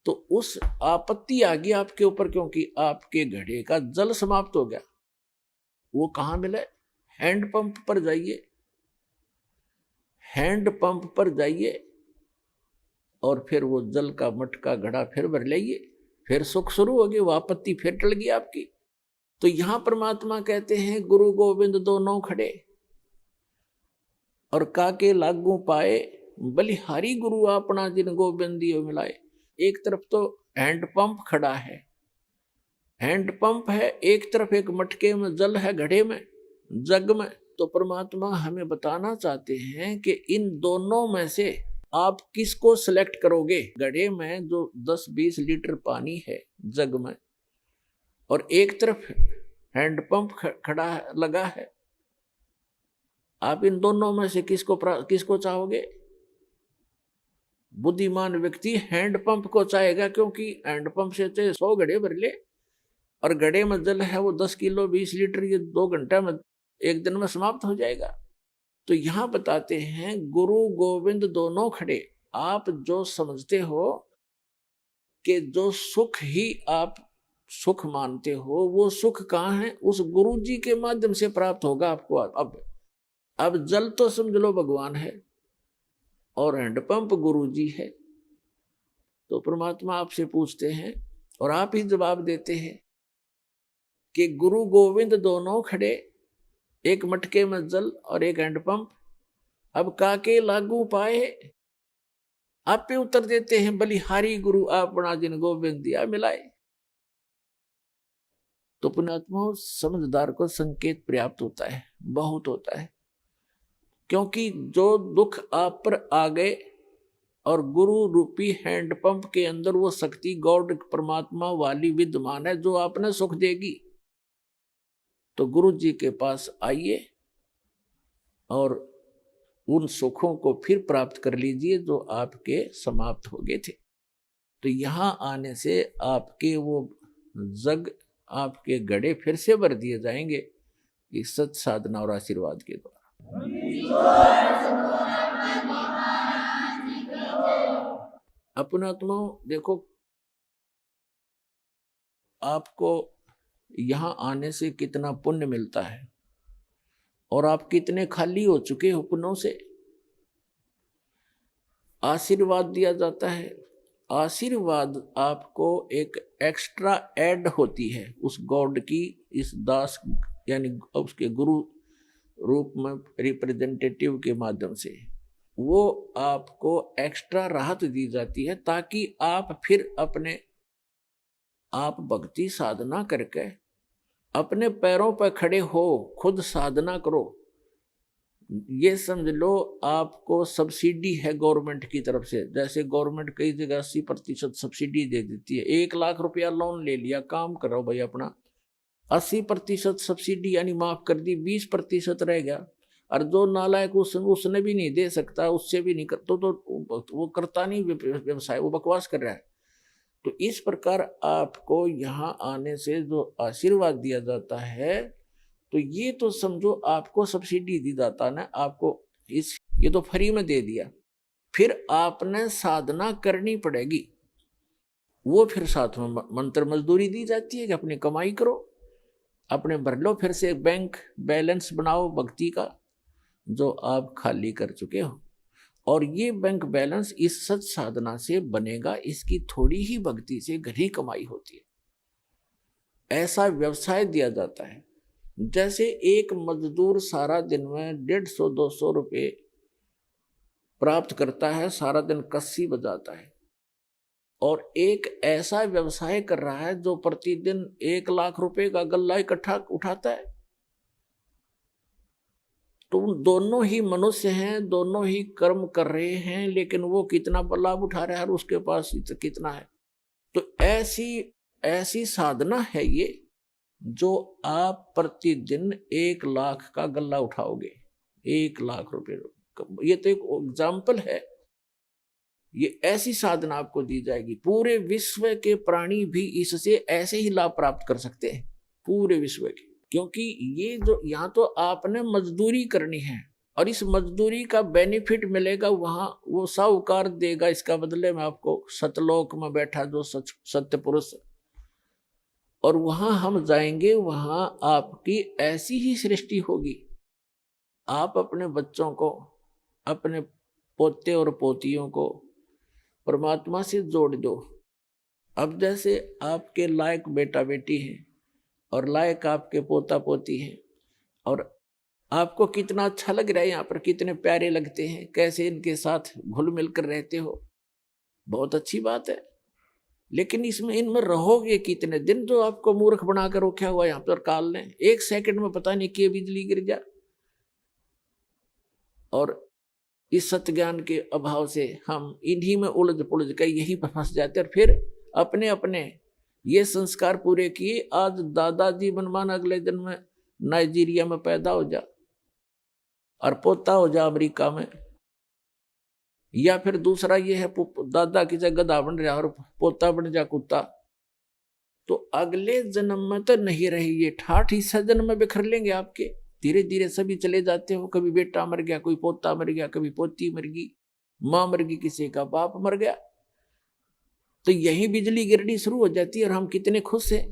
तो उस आपत्ति आ गई आपके ऊपर, क्योंकि आपके घड़े का जल समाप्त हो गया। वो कहाँ मिले? हैंडपंप पर जाइए, हैंडपंप पर जाइए और फिर वो जल का मटका घड़ा फिर भर लाइए, फिर सुख शुरू हो गई, वो आपत्ति फिर टल गई आपकी। तो यहां परमात्मा कहते हैं, गुरु गोविंद दोनों खड़े और काके लागू पाए, बलिहारी गुरु अपना, जिन गोविंद दियो मिलाए। एक तरफ तो हैंडपंप खड़ा है, हैंडपंप है, एक तरफ एक मटके में जल है, घड़े में, जग में। तो परमात्मा हमें बताना चाहते हैं कि इन दोनों में से आप किसको सिलेक्ट करोगे? घड़े में जो 10-20 लीटर पानी है जग में, और एक तरफ हैंडपंप खड़ा लगा है, आप इन दोनों में से किसको चाहोगे? बुद्धिमान व्यक्ति हैंडपंप को चाहेगा, क्योंकि हैंडपंप से 100 घड़े भर ले और घड़े में जल है वो 10 किलो 20 लीटर, ये 2 घंटा में 1 दिन में समाप्त हो जाएगा। तो यहां बताते हैं गुरु गोविंद दोनों खड़े। आप जो समझते हो कि जो सुख ही आप सुख मानते हो, वो सुख कहाँ है? उस गुरु जी के माध्यम से प्राप्त होगा आपको। अब जल तो समझ लो भगवान है और हैंडपंप गुरु जी है। तो परमात्मा आपसे पूछते हैं और आप ही जवाब देते हैं कि गुरु गोविंद दोनों खड़े, एक मटके में जल और एक हैंडपंप, अब काके लागू पाए। आप पे उत्तर देते हैं बलिहारी गुरु आपना जिन गोविंद दिया मिलाए। तो पुण्यात्माओं, समझदार को संकेत पर्याप्त होता है, बहुत होता है, क्योंकि जो दुख आप पर आ गए और गुरु रूपी हैंडपंप के अंदर वो शक्ति गॉड परमात्मा वाली विद्यमान है जो आपने सुख देगी। तो गुरु जी के पास आइए और उन सुखों को फिर प्राप्त कर लीजिए जो आपके समाप्त हो गए थे। तो यहां आने से आपके वो जग, आपके गड़े फिर से भर दिए जाएंगे इस सत साधना और आशीर्वाद के द्वारा। अपनात्माओं, देखो आपको यहां आने से कितना पुण्य मिलता है और आप कितने खाली हो चुके हो पुण्यों से। आशीर्वाद दिया जाता है, आशीर्वाद आपको एक एक्स्ट्रा ऐड होती है उस गॉड की, इस दास यानी उसके गुरु रूप में रिप्रेजेंटेटिव के माध्यम से वो आपको एक्स्ट्रा राहत दी जाती है, ताकि आप फिर अपने आप भक्ति साधना करके अपने पैरों पर खड़े हो, खुद साधना करो। ये समझ लो आपको सब्सिडी है गवर्नमेंट की तरफ से। जैसे गवर्नमेंट कई जगह 80% सब्सिडी दे देती है। 1 लाख रुपया लोन ले लिया, काम करो भाई अपना, 80% सब्सिडी यानी माफ कर दी, 20% रह गया। और जो नालायक उसने भी नहीं दे सकता, उससे भी नहीं कर तो वो करता नहीं व्यवसाय, वो बकवास कर रहा है। तो इस प्रकार आपको यहाँ आने से जो आशीर्वाद दिया जाता है, तो ये तो समझो आपको सब्सिडी दी जाता ना, आपको ये तो फ्री में दे दिया। फिर आपने साधना करनी पड़ेगी, वो फिर साथ में मंत्र मजदूरी दी जाती है कि अपनी कमाई करो, अपने भर लो, फिर से बैंक बैलेंस बनाओ भक्ति का जो आप खाली कर चुके हो। और ये बैंक बैलेंस इस सच साधना से बनेगा, इसकी थोड़ी ही भक्ति से घनी कमाई होती है। ऐसा व्यवसाय दिया जाता है। जैसे एक मजदूर सारा दिन में 150-200 रुपये प्राप्त करता है, सारा दिन कस्सी बजाता है, और एक ऐसा व्यवसाय कर रहा है जो प्रतिदिन 1 लाख रुपए का गल्ला इकट्ठा उठाता है। तो दोनों ही मनुष्य हैं, दोनों ही कर्म कर रहे हैं, लेकिन वो कितना लाभ उठा रहा है और उसके पास कितना है। तो ऐसी साधना है ये, जो आप प्रतिदिन 1 लाख का गल्ला उठाओगे, 1 लाख रुपए। ये तो एक एग्जाम्पल है। ये ऐसी साधना आपको दी जाएगी। पूरे विश्व के प्राणी भी इससे ऐसे ही लाभ प्राप्त कर सकते हैं, पूरे विश्व के। क्योंकि ये जो यहाँ तो आपने मजदूरी करनी है और इस मजदूरी का बेनिफिट मिलेगा वहां, वो साहूकार देगा इसका बदले में आपको, सतलोक में बैठा जो सत्य पुरुष। और वहां हम जाएंगे, वहां आपकी ऐसी ही सृष्टि होगी। आप अपने बच्चों को, अपने पोते और पोतियों को परमात्मा से जोड़ दो। अब जैसे आपके लायक बेटा बेटी हैं और लायक आपके पोता पोती हैं, और आपको कितना अच्छा लग रहा है यहाँ पर, कितने प्यारे लगते हैं, कैसे इनके साथ घुल मिल कर रहते हो, बहुत अच्छी बात है। लेकिन इनमें रहोगे कितने दिन? जो आपको मूर्ख बनाकर रखा हुआ यहाँ पर काल ने, 1 सेकंड में पता नहीं कि बिजली गिर जा। और इस सत्य ज्ञान के अभाव से हम इन्हीं में उलझ पुलझ कर यहीं पर फंस जाते, और फिर अपने अपने ये संस्कार पूरे किए। आज दादाजी मनमान अगले दिन में नाइजीरिया में पैदा हो जा और पोता हो जा अमेरिका में, या फिर दूसरा ये है दादा की जगह गधा बन रहा और पोता बन जा कुत्ता। तो अगले जन्म में तो नहीं रही, ये 68 हिस्सा जन्म में बिखर लेंगे आपके। धीरे धीरे सभी चले जाते हो, कभी बेटा मर गया, कोई पोता मर गया, कभी पोती मर गई, माँ मर गई, किसी का बाप मर गया, तो यही बिजली गिरनी शुरू हो जाती है और हम कितने खुश हैं।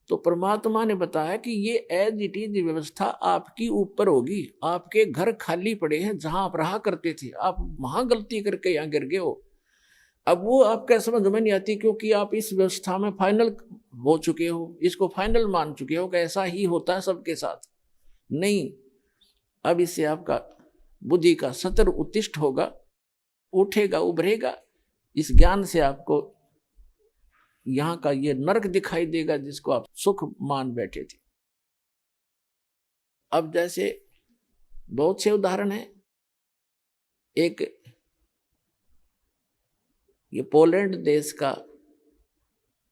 तो परमात्मा ने बताया कि ये एज इट इज व्यवस्था आपकी ऊपर होगी। आपके घर खाली पड़े हैं जहां आप रहा करते थे, आप वहां गलती करके यहाँ गिर गए हो। अब वो आपका समझ में नहीं आती, क्योंकि आप इस व्यवस्था में फाइनल हो चुके हो, इसको फाइनल मान चुके हो कि ऐसा ही होता है सबके साथ। नहीं, अब इससे आपका बुद्धि का सतर उत्तिष्ठ होगा, उठेगा, उभरेगा। इस ज्ञान से आपको यहाँ का ये नरक दिखाई देगा जिसको आप सुख मान बैठे थे। अब जैसे बहुत से उदाहरण हैं। एक ये पोलैंड देश का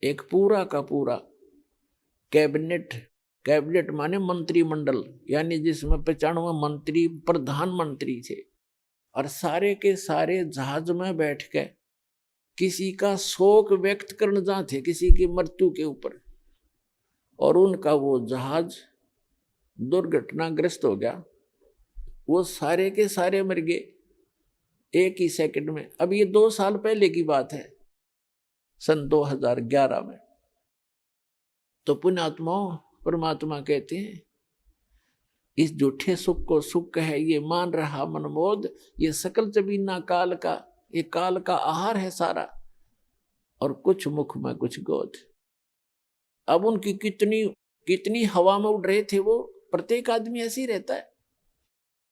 एक पूरा का पूरा कैबिनेट माने मंत्रिमंडल, यानी जिसमें 95 मंत्री प्रधानमंत्री थे, और सारे के सारे जहाज में बैठ के किसी का शोक व्यक्त करने जा थे, किसी की मृत्यु के ऊपर, और उनका वो जहाज दुर्घटनाग्रस्त हो गया। वो सारे के सारे मर गए एक ही सेकंड में। अब ये 2 साल पहले की बात है, सन 2011 में। तो पुण्यात्माओं, परमात्मा कहते हैं इस झूठे सुख को सुख है ये मान रहा मनमोद, ये सकल जबीना काल का, ये काल का आहार है सारा, और कुछ मुख में कुछ गोद। अब उनकी कितनी हवा में उड़ रहे थे वो। प्रत्येक आदमी ऐसे ही रहता है।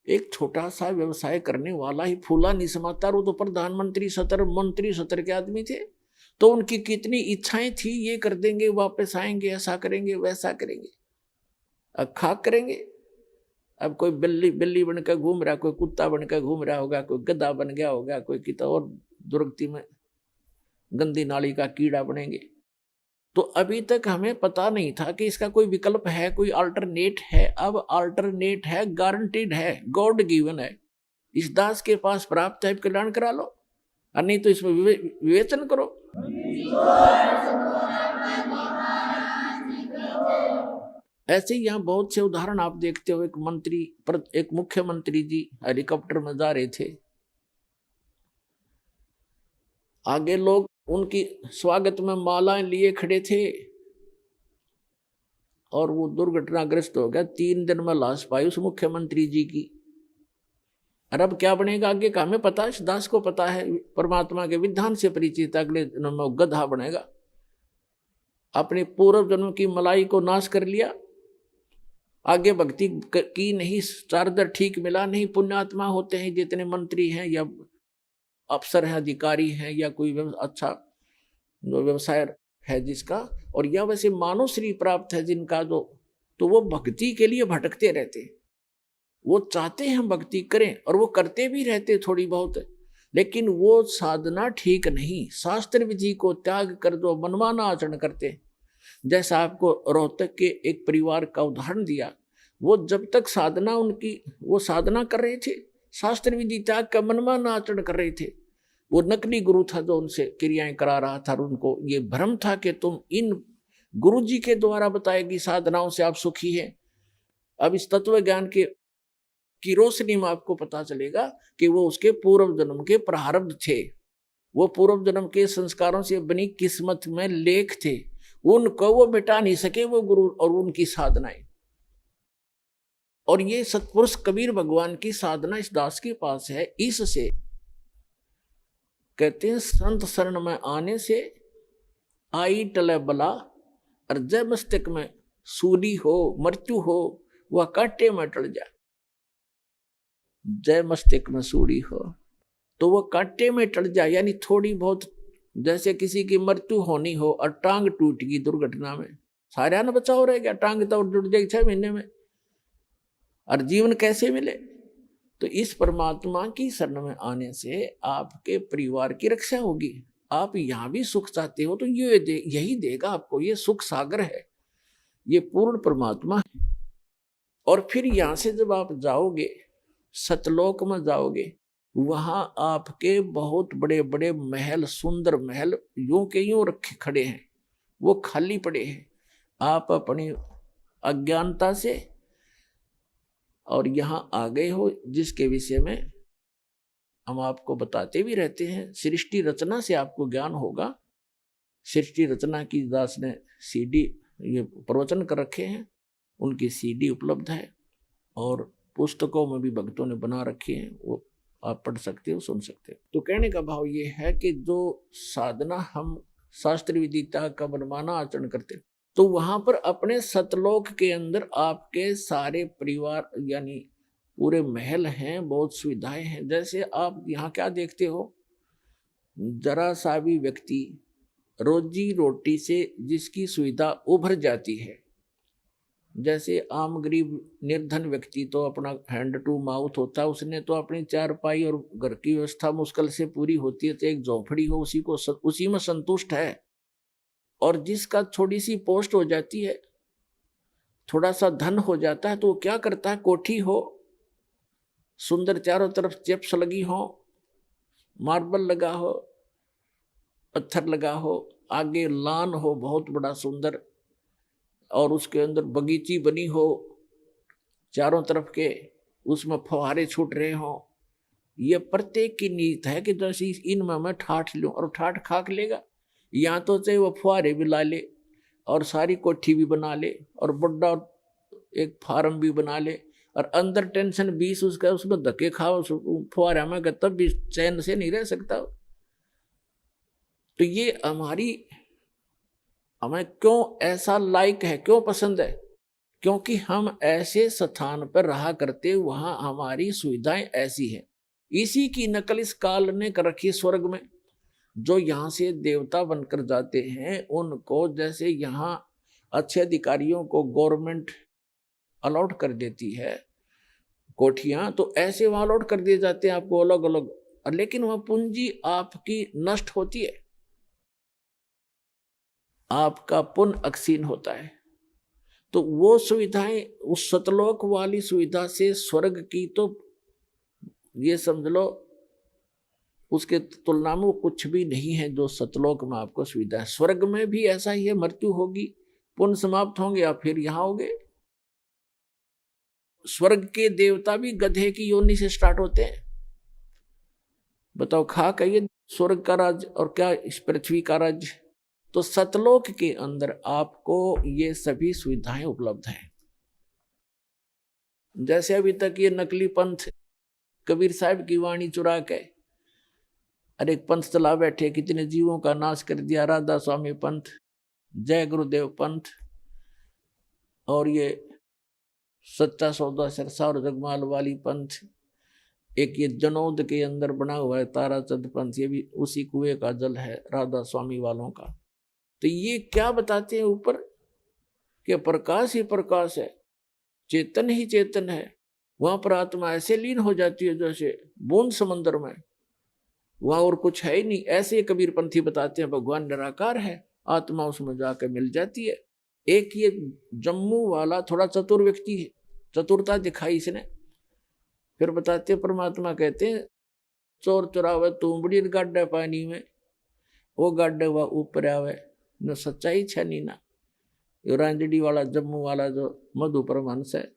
एक छोटा सा व्यवसाय करने वाला ही फूला नहीं समाता, वो तो प्रधानमंत्री सतर मंत्री सतर के आदमी थे। तो उनकी कितनी इच्छाएं थी, ये कर देंगे, वापस आएंगे, ऐसा करेंगे, वैसा करेंगे, अब खाक करेंगे। अब कोई बिल्ली बनकर घूम रहा, कोई कुत्ता बनकर घूम रहा होगा, कोई गधा बन गया होगा, कोई कितना और दुर्गति में गंदी नाली का कीड़ा बनेंगे। तो अभी तक हमें पता नहीं था कि इसका कोई विकल्प है, कोई अल्टरनेट है। अब अल्टरनेट है, गारंटीड है, गॉड गिवन है। इस दास के पास प्राप्त है, कल्याण करा लो, और नहीं तो इसमें विवेचन करो। ऐसे ही यहाँ बहुत से उदाहरण आप देखते हो। एक मुख्यमंत्री जी हेलीकॉप्टर में जा रहे थे, आगे लोग उनकी स्वागत में मालाएं लिए खड़े थे, और वो दुर्घटनाग्रस्त हो गया। 3 दिन में लाश पाई उस मुख्यमंत्री जी की। और अब क्या बनेगा आगे का हमें पता है, इस दास को पता है, परमात्मा के विधान से परिचित। अगले जन्म में गधा बनेगा। अपने पूर्व जन्म की मलाई को नाश कर लिया, आगे भक्ति की नहीं, चार्जर ठीक मिला नहीं। पुण्यात्मा होते हैं जितने मंत्री हैं या अफसर हैं, अधिकारी हैं, या कोई अच्छा व्यवसाय है जिसका, और या वैसे मानव श्री प्राप्त है जिनका, तो वो भक्ति के लिए भटकते रहते। वो चाहते हैं भक्ति करें, और वो करते भी रहते थोड़ी बहुत, लेकिन वो साधना ठीक नहीं। शास्त्र विधि को त्याग कर दो, मनमाना आचरण करते। जैसा आपको रोहतक के एक परिवार का उदाहरण दिया, वो जब तक साधना उनकी, वो साधना कर रहे थे, शास्त्र विधि त्याग का मनमाना आचरण कर रहे थे। वो नकली गुरु था जो उनसे क्रियाएं करा रहा था, और उनको ये भ्रम था कि तुम इन गुरु जी के द्वारा बताएगी साधनाओं से आप सुखी हैं। अब इस तत्व ज्ञान की रोशनी में आपको पता चलेगा कि वो उसके पूर्व जन्म के प्रारब्ध थे, वो पूर्व जन्म के संस्कारों से बनी किस्मत में लेख थे। उनको वो मिटा नहीं सके, वो गुरु और उनकी साधनाएं। और ये सतपुरुष कबीर भगवान की साधना इस दास के पास है। इससे कहते हैं संत शरण में आने से आई टले बला, और जय मस्तक में सूली हो, मृत्यु हो, वह कांटे में टल जाए। जय मस्तक में सूली हो तो वह कांटे में टल जाए, यानी थोड़ी बहुत, जैसे किसी की मृत्यु होनी हो और टांग टूट गई दुर्घटना में, सारा न बचाव रह गया, टांग तो जुड़ जाएगी 6 महीने में, और जीवन कैसे मिले। तो इस परमात्मा की शरण में आने से आपके परिवार की रक्षा होगी। आप यहाँ भी सुख चाहते हो तो यही देगा आपको। ये सुख सागर है, ये पूर्ण परमात्मा है। और फिर यहाँ से जब आप जाओगे, सतलोक में जाओगे, वहां आपके बहुत बड़े बड़े महल, सुंदर महल यूं के यूं रखे खड़े हैं, वो खाली पड़े हैं। आप अपनी अज्ञानता से और यहाँ आ गए हो, जिसके विषय में हम आपको बताते भी रहते हैं। सृष्टि रचना से आपको ज्ञान होगा। सृष्टि रचना की दास ने सीडी ये प्रवचन कर रखे हैं, उनकी सीडी उपलब्ध है और पुस्तकों में भी भक्तों ने बना रखी है, वो आप पढ़ सकते हो, सुन सकते हो। तो कहने का भाव ये है कि जो साधना हम शास्त्र विदिता का मनमाना आचरण करते हैं, तो वहां पर अपने सतलोक के अंदर आपके सारे परिवार यानी पूरे महल हैं, बहुत सुविधाएं हैं। जैसे आप यहाँ क्या देखते हो, जरा सा भी व्यक्ति रोजी रोटी से जिसकी सुविधा उभर जाती है, जैसे आम गरीब निर्धन व्यक्ति तो अपना हैंड टू माउथ होता है, उसने तो अपनी चारपाई और घर की व्यवस्था मुश्किल से पूरी होती है, तो एक झोंपड़ी हो उसी में संतुष्ट है। और जिसका थोड़ी सी पोस्ट हो जाती है, थोड़ा सा धन हो जाता है, तो वो क्या करता है, कोठी हो, सुंदर चारों तरफ चिप्स लगी हो, मार्बल लगा हो, पत्थर लगा हो, आगे लान हो बहुत बड़ा सुंदर, और उसके अंदर बगीची बनी हो चारों तरफ के, उसमें फुहारे छूट रहे हो। ये प्रत्येक की नीयत है कि जैसे इनमें मैं ठाठ लूं, और ठाठ खाक लेगा। यहाँ तो चाहे वो फुहारे भी ला ले और सारी कोठी भी बना ले और बड़ा एक फार्म भी बना ले, और अंदर टेंशन 20 उसका, उसमें धक्के खाओ फुहारे में, तब भी चैन से नहीं रह सकता। तो ये हमें क्यों ऐसा लाइक है, क्यों पसंद है, क्योंकि हम ऐसे स्थान पर रहा करते, वहां हमारी सुविधाएं ऐसी है। इसी की नकल इस काल ने कर रखी स्वर्ग में। जो यहाँ से देवता बनकर जाते हैं, उनको जैसे यहाँ अच्छे अधिकारियों को गवर्नमेंट अलॉट कर देती है कोठियां, तो ऐसे वहां अलॉट कर दिए जाते हैं आपको अलग अलग, लेकिन वह पूंजी आपकी नष्ट होती है, आपका पुण्य अक्षीण होता है। तो वो सुविधाएं, उस सतलोक वाली सुविधा से स्वर्ग की तो ये समझ लो उसके तुलना में वो कुछ भी नहीं है जो सतलोक में आपको सुविधा है। स्वर्ग में भी ऐसा ही है, मृत्यु होगी, पुण्य समाप्त होंगे, आप फिर यहां होगे। स्वर्ग के देवता भी गधे की योनि से स्टार्ट होते हैं। बताओ, खा कहिए स्वर्ग का राज्य और क्या इस पृथ्वी का राज्य। तो सतलोक के अंदर आपको ये सभी सुविधाएं उपलब्ध हैं। जैसे अभी तक ये नकली पंथ कबीर साहब की वाणी चुरा के अरे पंथ चला बैठे, कितने जीवों का नाश कर दिया, राधा स्वामी पंथ, जय गुरुदेव पंथ, और ये सच्चा सौदा सिरसा और जगमाल वाली पंथ, एक ये जनौद के अंदर बना हुआ है ताराचंद पंथ, ये भी उसी कुएं का जल है राधा स्वामी वालों का। तो ये क्या बताते हैं ऊपर कि प्रकाश ही प्रकाश है, चेतन ही चेतन है। वहां पर आत्मा ऐसे लीन हो जाती है जैसे बूंद समंदर में, वहां और कुछ है ही नहीं। ऐसे कबीरपंथी बताते हैं भगवान निराकार है, आत्मा उसमें जाकर मिल जाती है। एक ये जम्मू वाला थोड़ा चतुर व्यक्ति है, चतुरता दिखाई इसने, फिर बताते परमात्मा कहते हैं चोर चुरावे तुमबड़ी गाड्डा पानी में, वो गाड्डा हुआ ऊपर आवे न सच्चाई छनी ना। रांजड़ी वाला जम्मू वाला जो मधु परमहंस है,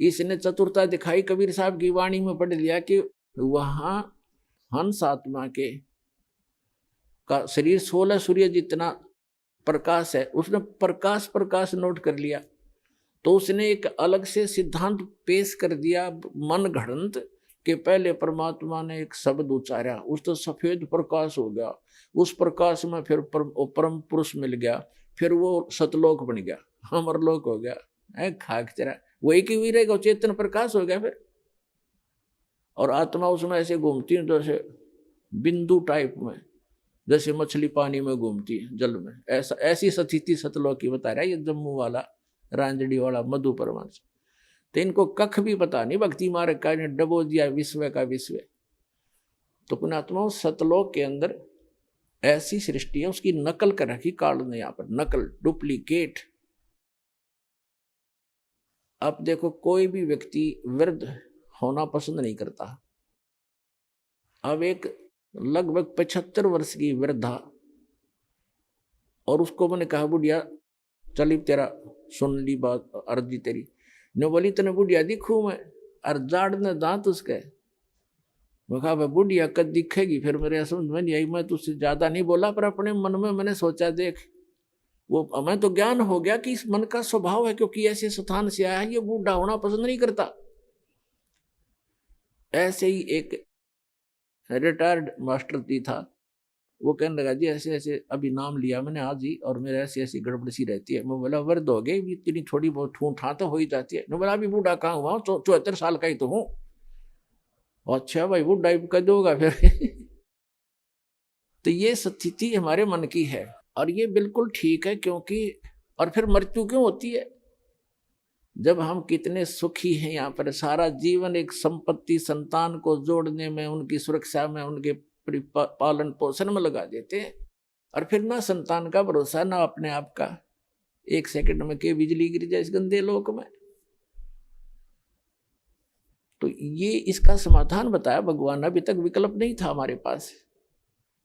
इसने चतुरता दिखाई, कबीर साहब की वाणी में पढ़ लिया कि वहां हंस आत्मा के का शरीर 16 सूर्य जितना प्रकाश है, उसने प्रकाश नोट कर लिया। तो उसने एक अलग से सिद्धांत पेश कर दिया मन घड़ंत के पहले परमात्मा ने एक शब्द उच्चारा, उस तो सफेद प्रकाश हो गया, उस प्रकाश में फिर परम पुरुष मिल गया, फिर वो सतलोक बन गया, अमरलोक हो गया, खाक चरा वही की हुई रहेगा, चेतन प्रकाश हो गया फिर। और आत्मा उसमें ऐसे घूमती है जैसे बिंदु टाइप में, जैसे मछली पानी में घूमती है जल में, ऐसा ऐसी स्थिति सतलोक की बता रहा है ये जम्मू वाला रांजड़ी वाला मधु परमहंस। तो इनको कख भी पता नहीं, भक्ति मार्ग का डबो दिया विश्व का विश्व। तो पुण्यात्माओं सतलोक के अंदर ऐसी सृष्टि है, उसकी नकल कर रखी काल ने यहाँ पर, नकल डुप्लीकेट। अब देखो कोई भी व्यक्ति वृद्ध होना पसंद नहीं करता। अब एक लगभग 75 वर्ष की वृद्धा, और उसको मैंने कहा बुढ़िया चली तेरा सुन ली बात अर्जी तेरी, ने बोली तने बुढ़िया दिखूं मैं, और जाड़ ने दांत उसके। मैं कहा भाई बुढ़िया कद दिखेगी, फिर मेरे समझ में नहीं आई। मैं तुझसे ज्यादा नहीं बोला, पर अपने मन में मैंने सोचा देख, वो मैं तो ज्ञान हो गया कि इस मन का स्वभाव है, क्योंकि ऐसे स्थान से आया है, ये बूढ़ा होना पसंद नहीं करता। ऐसे ही एक रिटायर्ड मास्टर जी था, वो कहने लगा जी ऐसे ऐसे अभी नाम लिया मैंने आज ही, और मेरे ऐसी ऐसी गड़बड़ सी रहती है। मैं बोला वर्द हो गई, इतनी थोड़ी बहुत ठूं ठा तो हो ही जाती है। मैं बोला अभी बूढ़ा कहाँ हुआ हूँ, 74 साल का ही तो हूँ। अच्छा भाई बूढ़ा ही कर दोगा फिर। तो ये स्थिति हमारे मन की है, और ये बिल्कुल ठीक है, क्योंकि और फिर मृत्यु क्यों होती है? जब हम कितने सुखी हैं यहाँ पर, सारा जीवन एक संपत्ति संतान को जोड़ने में, उनकी सुरक्षा में, उनके पालन पोषण में लगा देते हैं, और फिर ना संतान का भरोसा ना अपने आप का। 1 सेकंड में के बिजली गिर जाए इस गंदे लोक में। तो ये इसका समाधान बताया भगवान। अभी तक विकल्प नहीं था हमारे पास।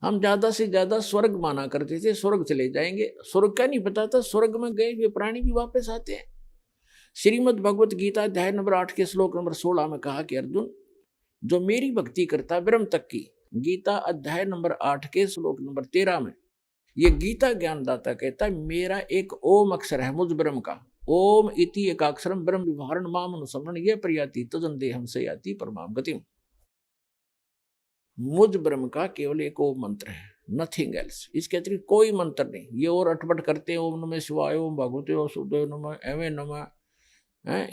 हम ज्यादा से ज्यादा स्वर्ग माना करते थे, स्वर्ग चले जाएंगे। स्वर्ग का नहीं पता था, स्वर्ग में गए हुए प्राणी भी वापस आते हैं। श्रीमद् भगवत गीता अध्याय नंबर 8 के श्लोक नंबर 16 में कहा कि अर्जुन, जो मेरी भक्ति करता है ब्रह्म तक की, गीता अध्याय नंबर 8 के श्लोक नंबर 13 में ये गीता ज्ञानदाता कहता है, मेरा एक ओम अक्षर है मुझ ब्रह्म का, ओम इति एकाक्षरम ब्रह्म विवरण माम अनुसमरण ये प्रयाति तजन देहम से याति परमाम गतिम। मुझ ब्रह्म का केवल एक ओम मंत्र है, नथिंग एल्स। इसके अतिरिक्त कोई मंत्र नहीं। ये और अटपट करते हैं, ओम नमः शिवाय, ओम भगवते वासुदेवाय नमः, एवं नमः,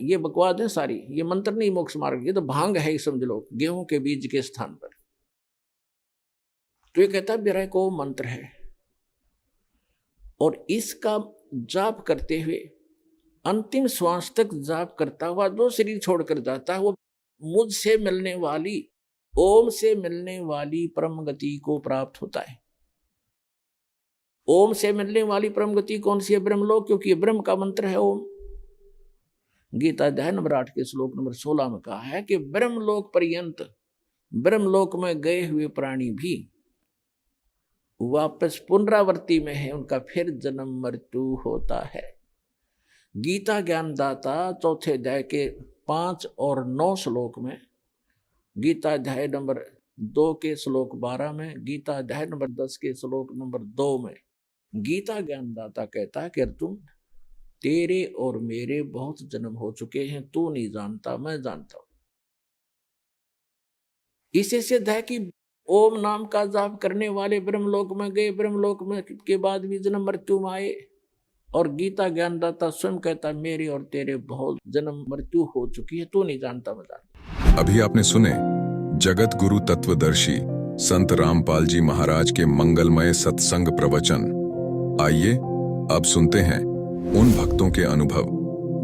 ये बकवाद है सारी। ये मंत्र नहीं मोक्ष मार्ग, ये तो भांग है समझ लो, गेहूं के बीज के स्थान पर। तो ये कहता है मेरा एक ओम मंत्र है, और इसका जाप करते हुए अंतिम श्वास तक जाप करता हुआ जो शरीर छोड़कर जाता है, वो मुझसे मिलने वाली, ओम से मिलने वाली परम गति को प्राप्त होता है। ओम से मिलने वाली परम गति कौन सी है? ब्रह्मलोक, क्योंकि ये ब्रह्म का मंत्र है ओम। गीता अध्याय नंबर 8 के श्लोक नंबर 16 में कहा है कि ब्रह्मलोक पर्यंत, ब्रह्मलोक में गए हुए प्राणी भी वापस पुनरावृत्ति में है, उनका फिर जन्म मृत्यु होता है। गीता ज्ञानदाता 4 अध्याय के 5 और 9 श्लोक में, गीता अध्याय नंबर 2 के श्लोक 12 में, गीता अध्याय नंबर 10 के श्लोक नंबर 2 में गीता ज्ञानदाता कहता है कि अर्जुन, तेरे और मेरे बहुत जन्म हो चुके हैं, तू नहीं जानता, मैं जानता हूं। इसे सिद्ध है कि ओम नाम का जाप करने वाले ब्रह्मलोक में गए, ब्रह्मलोक में के बाद भी जन्म मृत्यु में आए। और गीता ज्ञानदाता स्वयं कहता है मेरे और तेरे बहुत जन्म मृत्यु हो चुकी है, तू नहीं जानता, मैं जानता। अभी आपने सुने जगत गुरु तत्वदर्शी संत रामपाल जी महाराज के मंगलमय सत्संग प्रवचन। आइए अब सुनते हैं उन भक्तों के अनुभव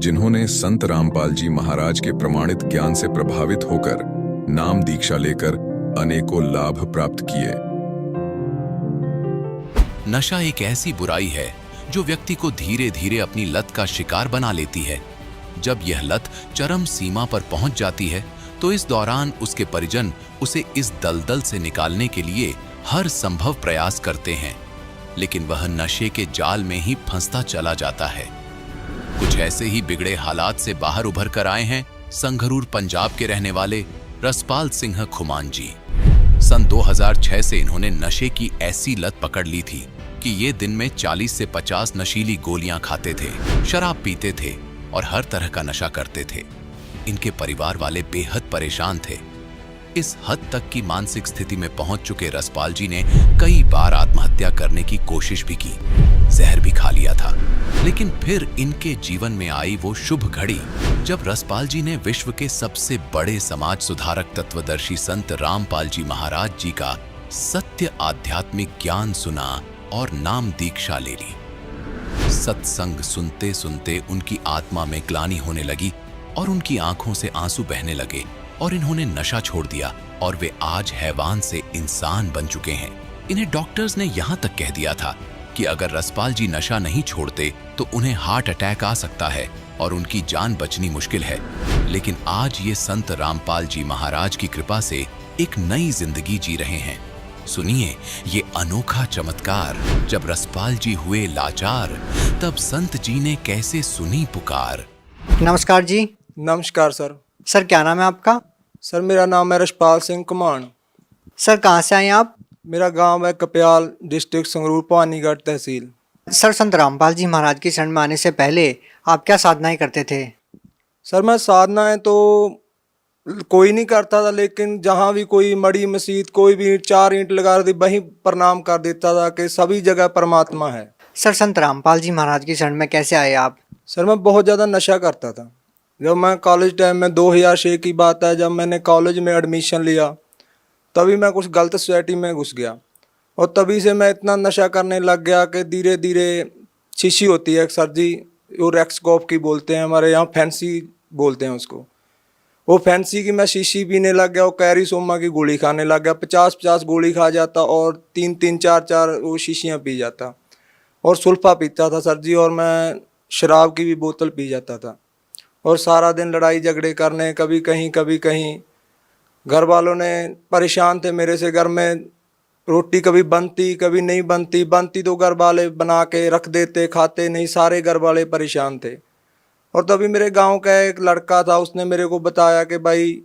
जिन्होंने संत रामपाल जी महाराज के प्रमाणित ज्ञान से प्रभावित होकर नाम दीक्षा लेकर अनेकों लाभ प्राप्त किए। नशा एक ऐसी बुराई है जो व्यक्ति को धीरे धीरे अपनी लत का शिकार बना लेती है। जब यह लत चरम सीमा पर पहुंच जाती है तो इस दौरान उसके परिजन उसे इस दलदल से निकालने के लिए हर संभव प्रयास करते हैं, लेकिन वह नशे के जाल में ही फंसता चला जाता है। कुछ ऐसे ही बिगड़े हालात से बाहर उभर कर आए हैं संगरूर पंजाब के रहने वाले रसपाल सिंह खुमान जी। सन 2006 से इन्होंने नशे की ऐसी लत पकड़ ली थी कि ये दिन में 40 से 50 नशीली गोलियां खाते थे, शराब पीते थे और हर तरह का नशा करते थे। इनके परिवार वाले बेहद परेशान थे। इस हद तक की मानसिक स्थिति में पहुंच चुके रसपाल जी ने कई बार आत्महत्या करने की कोशिश भी की, जहर भी खा लिया था। लेकिन फिर इनके जीवन में आई वो शुभ घड़ी जब रसपाल जी ने विश्व के सबसे बड़े समाज सुधारक तत्वदर्शी संत रामपाल जी महाराज जी का सत्य आध्यात्मिक ज्ञान सुना और नाम दीक्षा ले ली। सत्संग सुनते सुनते उनकी आत्मा में ग्लानि होने लगी और उनकी आंखों से आंसू बहने लगे और इन्होंने नशा छोड़ दिया और वे आज हैवान से इंसान बन चुके हैं। इन्हें डॉक्टर्स ने यहाँ तक कह दिया था कि अगर रसपाल जी नशा नहीं छोड़ते तो उन्हें हार्ट अटैक आ सकता है और उनकी जान बचनी मुश्किल है। लेकिन आज ये संत रामपाल जी महाराज की कृपा से एक नई जिंदगी जी रहे हैं। सुनिए ये अनोखा चमत्कार। जब रसपाल जी हुए लाचार तब संत जी ने कैसे सुनी पुकार। नमस्कार जी, नमस्कार सर। सर क्या नाम है आपका? सर मेरा नाम है रशपाल सिंह कुमान। सर कहाँ से आए हैं आप? मेरा गांव है कप्याल, डिस्ट्रिक्ट संगरूर, पानीगढ़ तहसील। सर संत रामपाल जी महाराज की शरण में आने से पहले आप क्या साधनाएं करते थे? सर मैं साधनाएं तो कोई नहीं करता था, लेकिन जहाँ भी कोई मड़ी मस्जिद कोई भी 4 ईंट लगा दी वहीं प्रणाम कर देता था कि सभी जगह परमात्मा है। सर संत रामपाल जी महाराज की शरण में कैसे आए आप? सर मैं बहुत ज़्यादा नशा करता था। जब मैं कॉलेज टाइम में 2006 की बात है, जब मैंने कॉलेज में एडमिशन लिया तभी मैं कुछ गलत सोसाइटी में घुस गया और तभी से मैं इतना नशा करने लग गया कि धीरे धीरे शीशी होती है एक सर जी, वो रेक्सकॉप की बोलते हैं, हमारे यहाँ फैंसी बोलते हैं उसको। वो फैंसी की मैं शीशी पीने लग गया और कैरी सोमा की गोली खाने लग गया। 50-50 गोली खा जाता और 3-3 4-4 वो शीशियाँ पी जाता और सुल्फा पीता था सर जी, और मैं शराब की भी बोतल पी जाता था और सारा दिन लड़ाई झगड़े करने, कभी कहीं। घर वालों ने परेशान थे मेरे से। घर में रोटी कभी बनती कभी नहीं बनती तो घर वाले बना के रख देते, खाते नहीं, सारे घर वाले परेशान थे। और तभी मेरे गांव का एक लड़का था, उसने मेरे को बताया कि भाई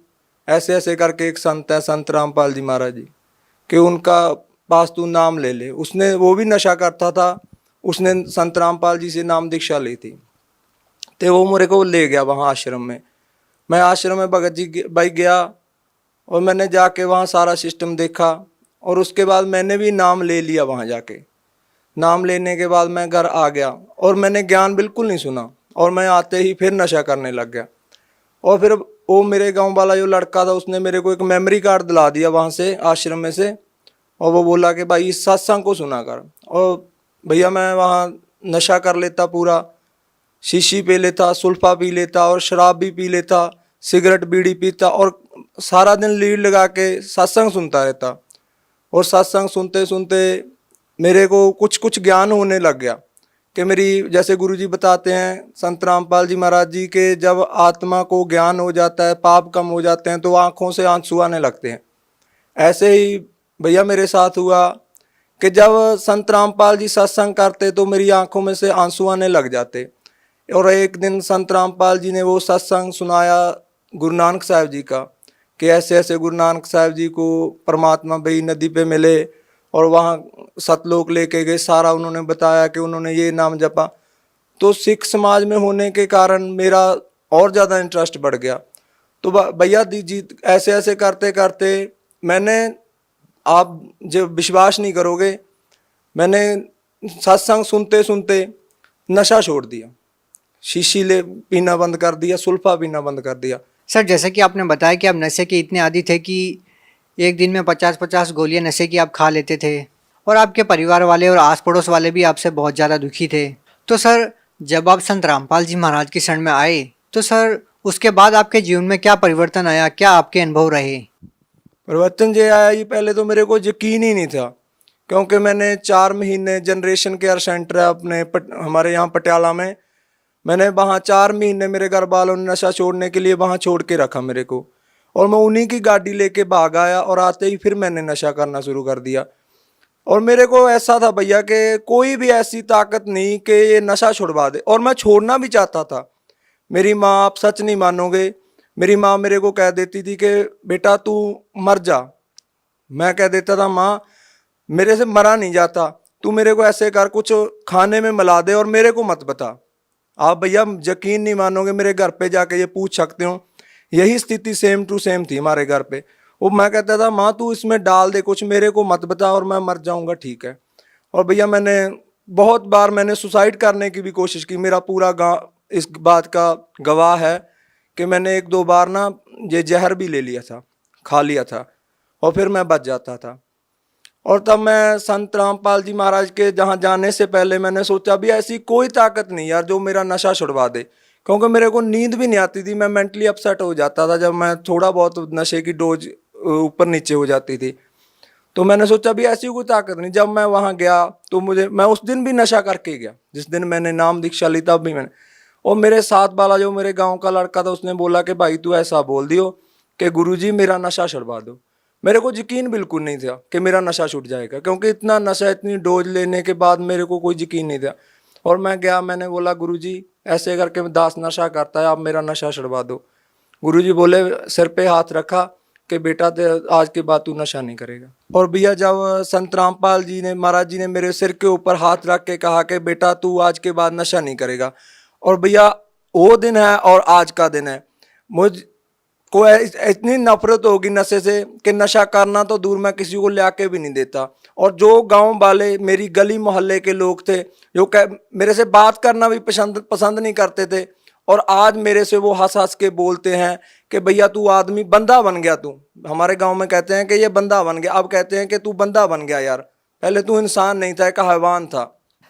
ऐसे ऐसे करके एक संत है, संत रामपाल जी महाराज जी, कि उनका पास तू नाम ले ले। उसने, वो भी नशा करता था, उसने संत रामपाल जी से नाम दीक्षा ली थी, तो वो मेरे को ले गया वहाँ आश्रम में। मैं आश्रम में भगत जी भाई गया और मैंने जाके वहाँ सारा सिस्टम देखा और उसके बाद मैंने भी नाम ले लिया वहाँ जाके। नाम लेने के बाद मैं घर आ गया और मैंने ज्ञान बिल्कुल नहीं सुना और मैं आते ही फिर नशा करने लग गया। और फिर वो मेरे गांव वाला जो लड़का था उसने मेरे को एक मेमोरी कार्ड दिला दिया वहाँ से, आश्रम में से, और वो बोला कि भाई इस सत्संग को सुना कर। और भैया मैं वहाँ नशा कर लेता, पूरा शीशी पी लेता, सुल्फा पी लेता और शराब भी पी लेता, सिगरेट बीड़ी पीता और सारा दिन लीड लगा के सत्संग सुनता रहता। और सत्संग सुनते सुनते मेरे को कुछ ज्ञान होने लग गया कि मेरी, जैसे गुरुजी बताते हैं संत रामपाल जी महाराज जी के, जब आत्मा को ज्ञान हो जाता है, पाप कम हो जाते हैं तो आँखों से आंसू आने लगते हैं। ऐसे ही भैया मेरे साथ हुआ कि जब संत रामपाल जी सत्संग करते तो मेरी आंखों में से आंसू आने लग जाते। और एक दिन संत रामपाल जी ने वो सत्संग सुनाया गुरु नानक साहब जी का, कि ऐसे ऐसे गुरु नानक साहब जी को परमात्मा बई नदी पे मिले और वहाँ सतलोक लेके गए। सारा उन्होंने बताया कि उन्होंने ये नाम जपा। तो सिख समाज में होने के कारण मेरा और ज़्यादा इंटरेस्ट बढ़ गया। तो भैया जी ऐसे ऐसे करते करते मैंने, आप जब विश्वास नहीं करोगे, मैंने सत्संग सुनते सुनते नशा छोड़ दिया, शीशी ले पीना बंद कर दिया, सुल्फा पीना बंद कर दिया। सर जैसे कि आपने बताया कि आप नशे के इतने आदी थे कि एक दिन में 50-50 गोलियां नशे की आप खा लेते थे और आपके परिवार वाले और आस पड़ोस वाले भी आपसे बहुत ज़्यादा दुखी थे। तो सर जब आप संत रामपाल जी महाराज की शरण में आए तो सर उसके बाद आपके जीवन में क्या परिवर्तन आया, क्या आपके अनुभव रहे? परिवर्तन जो आया, ये पहले तो मेरे को यकीन ही नहीं था, क्योंकि मैंने 4 महीने जनरेशन केयर सेंटर है अपने हमारे यहाँ पटियाला में, मैंने वहाँ 4 महीने मेरे घर वालों ने नशा छोड़ने के लिए वहाँ छोड़ के रखा मेरे को, और मैं उन्हीं की गाड़ी लेके भाग आया और आते ही फिर मैंने नशा करना शुरू कर दिया। और मेरे को ऐसा था भैया कि कोई भी ऐसी ताकत नहीं कि ये नशा छुड़वा दे, और मैं छोड़ना भी चाहता था। मेरी माँ, आप सच नहीं मानोगे, मेरी माँ मेरे को कह देती थी कि बेटा तू मर जा। मैं कह देता था माँ मेरे से मरा नहीं जाता, तू मेरे को ऐसे कर, कुछ खाने में मिला दे और मेरे को मत बता। आप भैया यकीन नहीं मानोगे, मेरे घर पे जाके ये पूछ सकते हो, यही स्थिति सेम टू सेम थी हमारे घर पे। वो मैं कहता था माँ तू इसमें डाल दे कुछ, मेरे को मत बता और मैं मर जाऊंगा, ठीक है। और भैया मैंने बहुत बार मैंने सुसाइड करने की भी कोशिश की। मेरा पूरा गाँव इस बात का गवाह है कि मैंने 1-2 बार ना ये जहर भी ले लिया था, खा लिया था, और फिर मैं बच जाता था। और तब मैं संत रामपाल जी महाराज के जहाँ जाने से पहले मैंने सोचा भी ऐसी कोई ताकत नहीं यार जो मेरा नशा छुड़वा दे, क्योंकि मेरे को नींद भी नहीं आती थी, मैं मेंटली अपसेट हो जाता था जब मैं थोड़ा बहुत नशे की डोज ऊपर नीचे हो जाती थी। तो मैंने सोचा भी ऐसी कोई ताकत नहीं। जब मैं वहाँ गया तो मैं उस दिन भी नशा करके गया, जिस दिन मैंने नाम दीक्षा ली तब भी मैंने। और मेरे साथ वाला जो मेरे गाँव का लड़का था उसने बोला कि भाई तू ऐसा बोल दियो कि गुरुजी मेरा नशा छुड़वा दो। मेरे को यकीन बिल्कुल नहीं था कि मेरा नशा छूट जाएगा, क्योंकि इतना नशा, इतनी डोज लेने के बाद मेरे को कोई यकीन नहीं था। और मैं गया, मैंने बोला गुरुजी ऐसे करके दास नशा करता है, आप मेरा नशा छुड़वा दो। गुरुजी बोले, सिर पे हाथ रखा कि बेटा आज के बाद तू नशा नहीं करेगा। और भैया जब संत रामपाल जी ने, महाराज जी ने मेरे सिर के ऊपर हाथ रख के कहा कि बेटा तू आज के बाद नशा नहीं करेगा, और भैया वो दिन है और आज का दिन है, मुझ को इतनी नफरत होगी नशे से कि नशा करना तो दूर, मैं किसी को ले आके भी नहीं देता। और जो गांव वाले, मेरी गली मोहल्ले के लोग थे जो मेरे से बात करना भी पसंद नहीं करते थे, और आज मेरे से वो हंस हंस के बोलते हैं कि भैया तू आदमी बंदा बन गया। तू, हमारे गांव में कहते हैं कि ये बंदा बन गया, अब कहते हैं कि तू बंदा बन गया यार, पहले तू इंसान नहीं था, एक हैवान था।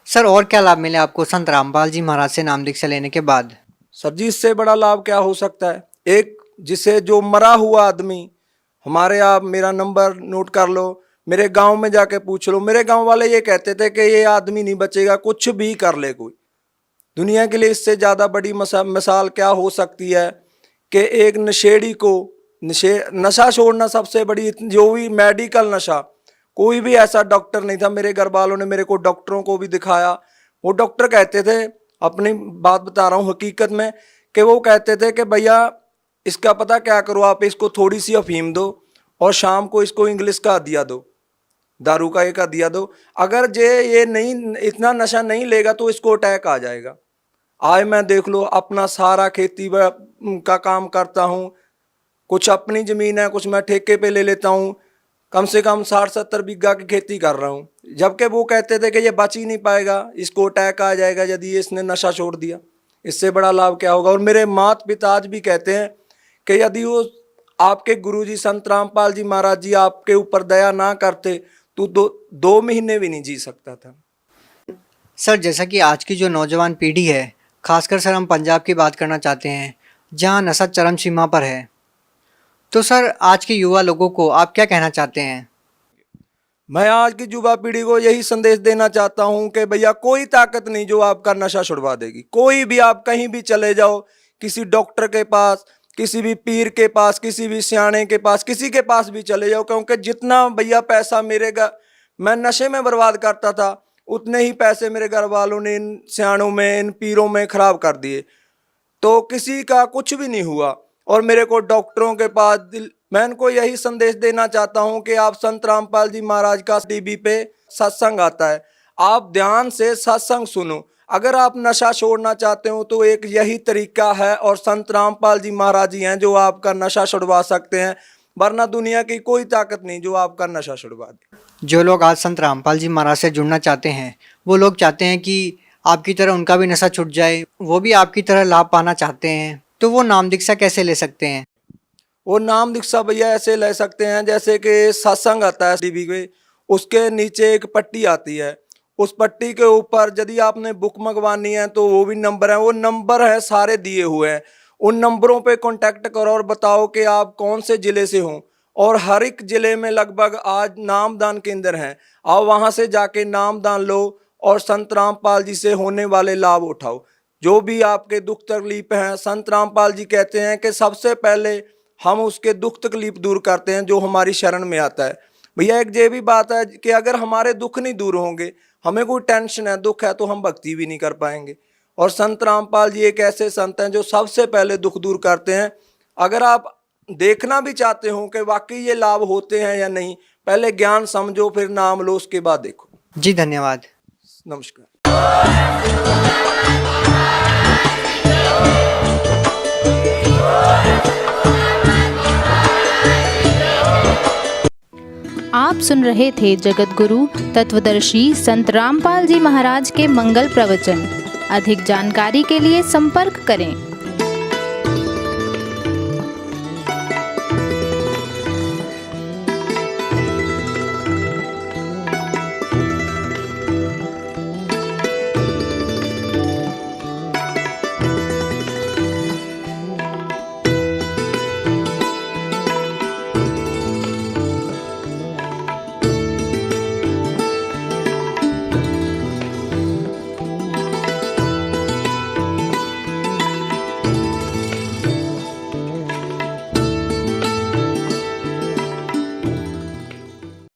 सर और क्या लाभ मिले आपको संत रामपाल जी महाराज से नाम दीक्षा लेने के बाद? सर जी इससे बड़ा लाभ क्या हो सकता है। एक जिसे जो मरा हुआ आदमी, हमारे, आप मेरा नंबर नोट कर लो, मेरे गांव में जाके पूछ लो, मेरे गांव वाले ये कहते थे कि ये आदमी नहीं बचेगा, कुछ भी कर ले कोई। दुनिया के लिए इससे ज़्यादा बड़ी मिसाल क्या हो सकती है कि एक नशेड़ी को नशा छोड़ना सबसे बड़ी, जो भी मेडिकल नशा, कोई भी ऐसा डॉक्टर नहीं था। मेरे घर वालों ने मेरे को डॉक्टरों को भी दिखाया, वो डॉक्टर कहते थे, अपनी बात बता रहा हूँ हकीकत में, कि वो कहते थे कि भैया इसका पता क्या करो, आप इसको थोड़ी सी अफीम दो और शाम को इसको इंग्लिश का दिया दो, दारू का एक दिया दो, अगर ये नहीं, इतना नशा नहीं लेगा तो इसको अटैक आ जाएगा। आज मैं देख लो अपना सारा खेती का काम करता हूँ, कुछ अपनी ज़मीन है, कुछ मैं ठेके पे ले लेता हूँ, कम से कम 60-70 बीघा की खेती कर रहा हूँ, जबकि वो कहते थे कि ये बच ही नहीं पाएगा, इसको अटैक आ जाएगा यदि इसने नशा छोड़ दिया। इससे बड़ा लाभ क्या होगा। और मेरे माता पिता आज भी कहते हैं कि यदि वो आपके गुरुजी संत रामपाल जी महाराज जी आपके ऊपर दया ना करते तो 2 महीने भी नहीं जी सकता था। सर जैसा कि आज की जो नौजवान पीढ़ी है, खासकर सर हम पंजाब की बात करना चाहते हैं जहां नशा चरम सीमा पर है, तो सर आज के युवा लोगों को आप क्या कहना चाहते हैं? मैं आज की युवा पीढ़ी को यही संदेश देना चाहता हूं कि भैया कोई ताकत नहीं जो आपका नशा छुड़वा देगी। कोई भी, आप कहीं भी चले जाओ, किसी डॉक्टर के पास, किसी भी पीर के पास, किसी भी सियाने के पास, किसी के पास भी चले जाओ, क्योंकि जितना भैया पैसा मैं नशे में बर्बाद करता था, उतने ही पैसे मेरे घर वालों ने इन सियानों में, इन पीरों में खराब कर दिए, तो किसी का कुछ भी नहीं हुआ। और मेरे को डॉक्टरों के पास मैं इनको यही संदेश देना चाहता हूं कि आप संत रामपाल जी महाराज का टीवी पे सत्संग आता है, आप ध्यान से सत्संग सुनो। अगर आप नशा छोड़ना चाहते हो तो एक यही तरीका है, और संत रामपाल जी महाराज जी हैं जो आपका नशा छुड़वा सकते हैं, वरना दुनिया की कोई ताकत नहीं जो आपका नशा छुड़वा दे। जो लोग आज संत रामपाल जी महाराज से जुड़ना चाहते हैं, वो लोग चाहते हैं कि आपकी तरह उनका भी नशा छूट जाए, वो भी आपकी तरह लाभ पाना चाहते हैं, तो वो नाम दीक्षा कैसे ले सकते हैं? वो नाम दीक्षा भैया ऐसे ले सकते हैं जैसे कि सत्संग आता है टीवी पे, उसके नीचे एक पट्टी आती है, उस पट्टी के ऊपर यदि आपने बुक मंगवानी है तो वो भी नंबर है, वो नंबर है सारे दिए हुए हैं, उन नंबरों पे कांटेक्ट करो और बताओ कि आप कौन से ज़िले से हो। और हर एक ज़िले में लगभग आज नामदान केंद्र हैं, आओ वहाँ से जाके नामदान लो और संत रामपाल जी से होने वाले लाभ उठाओ। जो भी आपके दुख तकलीफ हैं, संत रामपाल जी कहते हैं कि सबसे पहले हम उसके दुख तकलीफ दूर करते हैं जो हमारी शरण में आता है। भैया एक ये भी बात है कि अगर हमारे दुख नहीं दूर होंगे, हमें कोई टेंशन है, दुख है, तो हम भक्ति भी नहीं कर पाएंगे। और संत रामपाल जी एक ऐसे संत हैं जो सबसे पहले दुख दूर करते हैं। अगर आप देखना भी चाहते हो कि वाकई ये लाभ होते हैं या नहीं, पहले ज्ञान समझो, फिर नाम लो, उसके बाद देखो। जी धन्यवाद, नमस्कार। आप सुन रहे थे जगत गुरु तत्वदर्शी संत रामपाल जी महाराज के मंगल प्रवचन। अधिक जानकारी के लिए संपर्क करें।